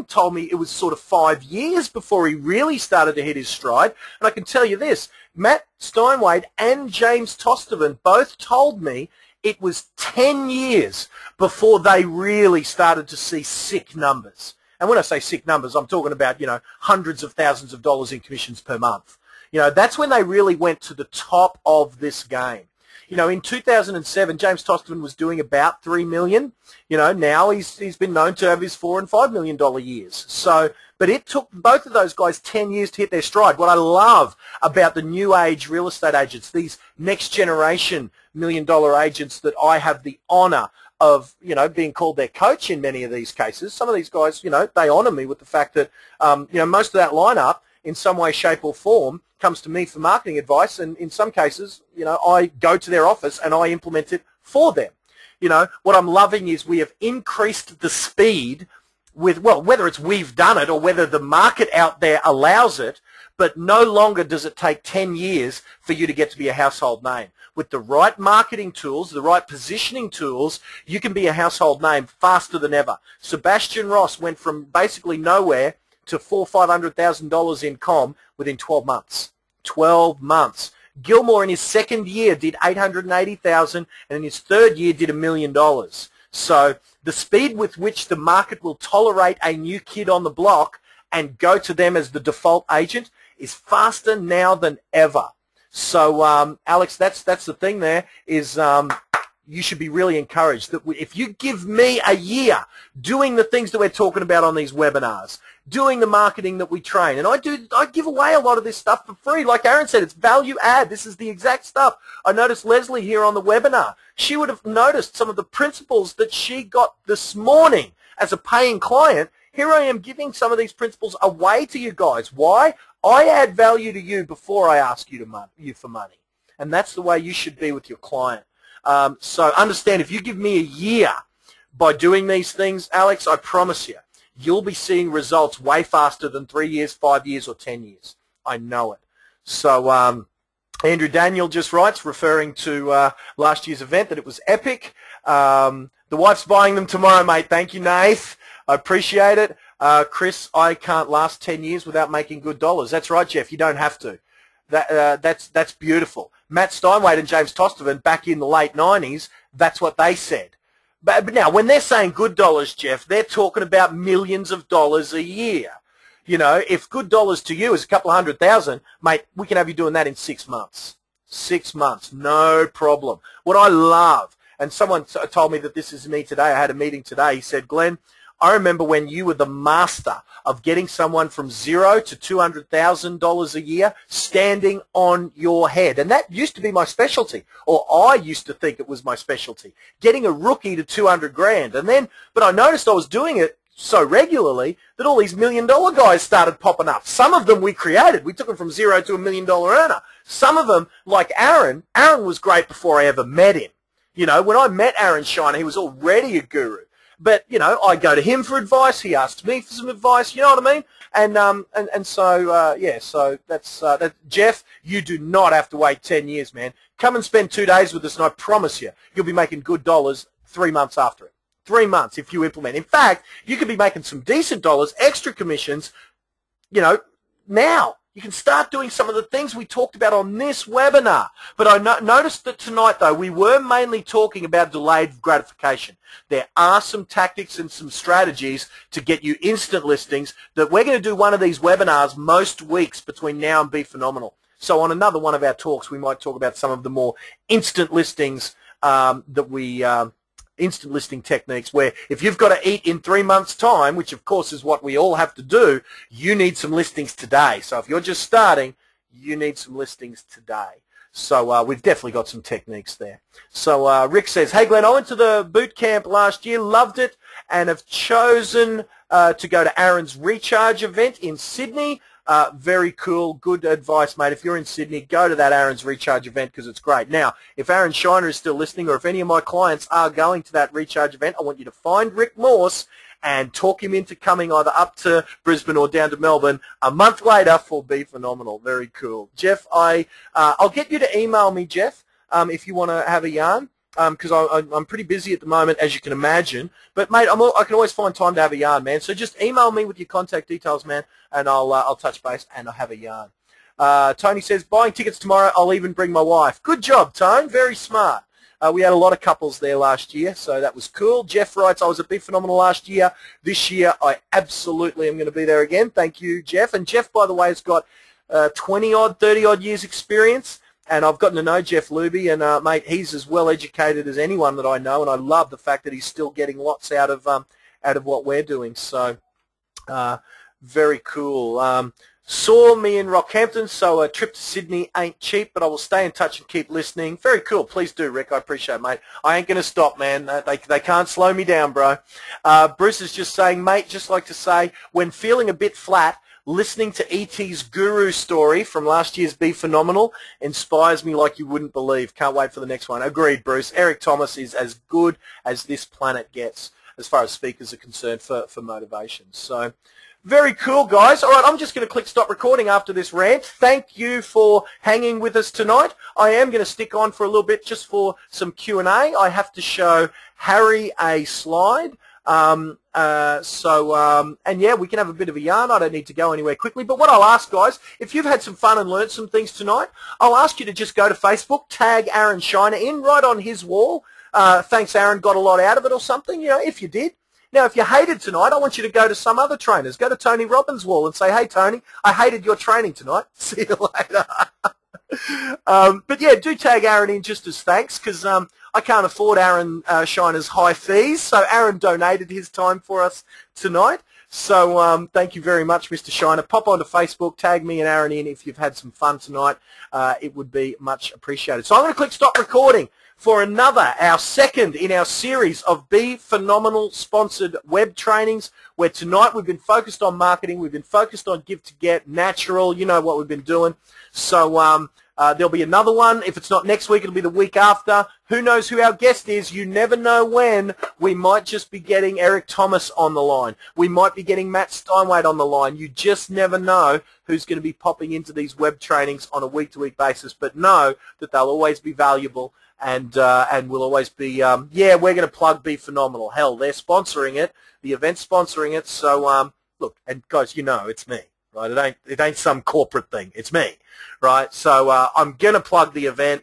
told me it was sort of 5 years before he really started to hit his stride. And I can tell you this, Matt Steinwade and James Tostovan both told me it was 10 years before they really started to see sick numbers. And when I say sick numbers, I'm talking about, you know, hundreds of thousands of dollars in commissions per month. You know, that's when they really went to the top of this game. You know, in 2007, James Tostovan was doing about $3 million. You know, now he's been known to have his $4 and $5 million years. So, but it took both of those guys 10 years to hit their stride. What I love about the new age real estate agents, these next generation $1 million agents that I have the honor of, you know, being called their coach in many of these cases. Some of these guys, you know, they honor me with the fact that, you know, most of that lineup in some way, shape or form comes to me for marketing advice, and in some cases, you know, I go to their office and I implement it for them. You know, what I'm loving is we have increased the speed with, well, whether it's we've done it or whether the market out there allows it, but no longer does it take 10 years for you to get to be a household name. With the right marketing tools, the right positioning tools, you can be a household name faster than ever. Sebastian Ross went from basically nowhere to $400,000 or $500,000 in comm within 12 months. 12 months. Gilmore in his second year did $880,000, and in his third year did $1 million. So the speed with which the market will tolerate a new kid on the block and go to them as the default agent is faster now than ever. So, Alex, that's the thing there is you should be really encouraged that if you give me a year doing the things that we're talking about on these webinars, doing the marketing that we train, and I give away a lot of this stuff for free. Like Aaron said, it's value add. This is the exact stuff. I noticed Leslie here on the webinar. She would have noticed some of the principles that she got this morning as a paying client. Here I am giving some of these principles away to you guys. Why? I add value to you before I ask you for money. And that's the way you should be with your client. So understand, if you give me a year by doing these things, Alex, I promise you, you'll be seeing results way faster than 3 years, 5 years, or 10 years. I know it. So Andrew Daniel just writes, referring to last year's event, that it was epic. The wife's buying them tomorrow, mate. Thank you, Nath. I appreciate it. Chris, I can't last 10 years without making good dollars. That's right, Jeff. You don't have to. That's beautiful. Matt Steinwade and James Tostovan back in the late 90s, that's what they said. But now, when they're saying good dollars, Jeff, they're talking about millions of dollars a year. You know, if good dollars to you is a couple of $100,000, mate, we can have you doing that in 6 months. 6 months, no problem. What I love, and someone told me that this is me today. I had a meeting today. He said, Glenn, I remember when you were the master of getting someone from $0 to $200,000 a year standing on your head. And that used to be my specialty, or I used to think it was my specialty, getting a rookie to 200 grand. And then, but I noticed I was doing it so regularly that all these $1 million guys started popping up. Some of them we created. We took them from $0 to $1 million earner. Some of them, like Aaron was great before I ever met him. You know, when I met Aaron Shiner, he was already a guru. But, you know, I go to him for advice. He asks me for some advice. You know what I mean? And so, yeah, so that's Jeff, you do not have to wait 10 years, man. Come and spend 2 days with us, and I promise you, you'll be making good dollars 3 months after it. 3 months if you implement. In fact, you could be making some decent dollars, extra commissions, you know, now. You can start doing some of the things we talked about on this webinar. But I noticed that tonight, though, we were mainly talking about delayed gratification. There are some tactics and some strategies to get you instant listings that we're going to do one of these webinars most weeks between now and Be Phenomenal. So on another one of our talks, we might talk about some of the more instant listings instant listing techniques, where if you've got to eat in 3 months' time, which of course is what we all have to do, you need some listings today. So if you're just starting, you need some listings today. So we've definitely got some techniques there. So Rick says, hey Glenn, I went to the boot camp last year, loved it, and have chosen to go to Aaron's Recharge event in Sydney. Very cool. Good advice, mate. If you're in Sydney, go to that Aaron's Recharge event because it's great. Now, if Aaron Shiner is still listening, or if any of my clients are going to that Recharge event, I want you to find Rick Morse and talk him into coming either up to Brisbane or down to Melbourne a month later for Be Phenomenal. Very cool. Jeff, I'll get you to email me, Jeff, if you want to have a yarn. Because I'm pretty busy at the moment, as you can imagine. But, mate, I can always find time to have a yarn, man. So just email me with your contact details, man, and I'll touch base and I'll have a yarn. Tony says, buying tickets tomorrow, I'll even bring my wife. Good job, Tone. Very smart. We had a lot of couples there last year, so that was cool. Jeff writes, I was at Be Phenomenal last year. This year, I absolutely am going to be there again. Thank you, Jeff. And Jeff, by the way, has got 20-odd, 30-odd years experience. And I've gotten to know Jeff Luby, and mate, he's as well educated as anyone that I know, and I love the fact that he's still getting lots out of what we're doing. So, very cool. Saw me in Rockhampton, so a trip to Sydney ain't cheap, but I will stay in touch and keep listening. Very cool. Please do, Rick. I appreciate it, mate. I ain't going to stop, man. They can't slow me down, bro. Bruce is just saying, mate, just like to say, when feeling a bit flat, listening to E.T.'s Guru story from last year's Be Phenomenal inspires me like you wouldn't believe. Can't wait for the next one. Agreed, Bruce. Eric Thomas is as good as this planet gets as far as speakers are concerned for motivation. So, very cool, guys. All right, I'm just going to click stop recording after this rant. Thank you for hanging with us tonight. I am going to stick on for a little bit just for some Q&A. I have to show Harry a slide. And yeah, we can have a bit of a yarn. I don't need to go anywhere quickly, but what I'll ask, guys, if you've had some fun and learnt some things tonight, I'll ask you to just go to Facebook, tag Aaron Shiner in right on his wall. Thanks, Aaron, got a lot out of it or something, you know, if you did. Now, if you hated tonight, I want you to go to some other trainers. Go to Tony Robbins' wall and say, hey, Tony, I hated your training tonight. See you later. But yeah, do tag Aaron in just as thanks, because I can't afford Aaron Shiner's high fees, so Aaron donated his time for us tonight. So thank you very much, Mr. Shiner. Pop onto Facebook, tag me and Aaron in if you've had some fun tonight. It would be much appreciated. So I'm going to click stop recording for another, our second in our series of Be Phenomenal sponsored web trainings, where tonight we've been focused on marketing, we've been focused on give to get, natural, you know what we've been doing. So there'll be another one. If it's not next week, it'll be the week after. Who knows who our guest is? You never know when. We might just be getting Eric Thomas on the line. We might be getting Matt Steinway on the line. You just never know who's going to be popping into these web trainings on a week-to-week basis, but know that they'll always be valuable. And we'll always be, yeah, we're going to plug Be Phenomenal. Hell, they're sponsoring it. The event's sponsoring it. So, look, and guys, you know it's me, right? It ain't some corporate thing. It's me, right? So I'm going to plug the event.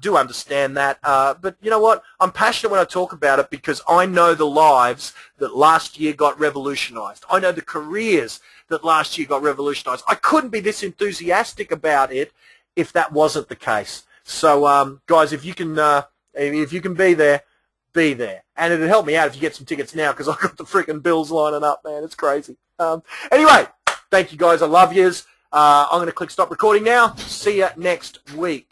Do understand that. But you know what? I'm passionate when I talk about it because I know the lives that last year got revolutionized. I know the careers that last year got revolutionized. I couldn't be this enthusiastic about it if that wasn't the case. So, guys, if you can be there, be there. And it'd help me out if you get some tickets now because I've got the freaking bills lining up, man. It's crazy. Anyway, thank you, guys. I love yous. I'm going to click stop recording now. See you next week.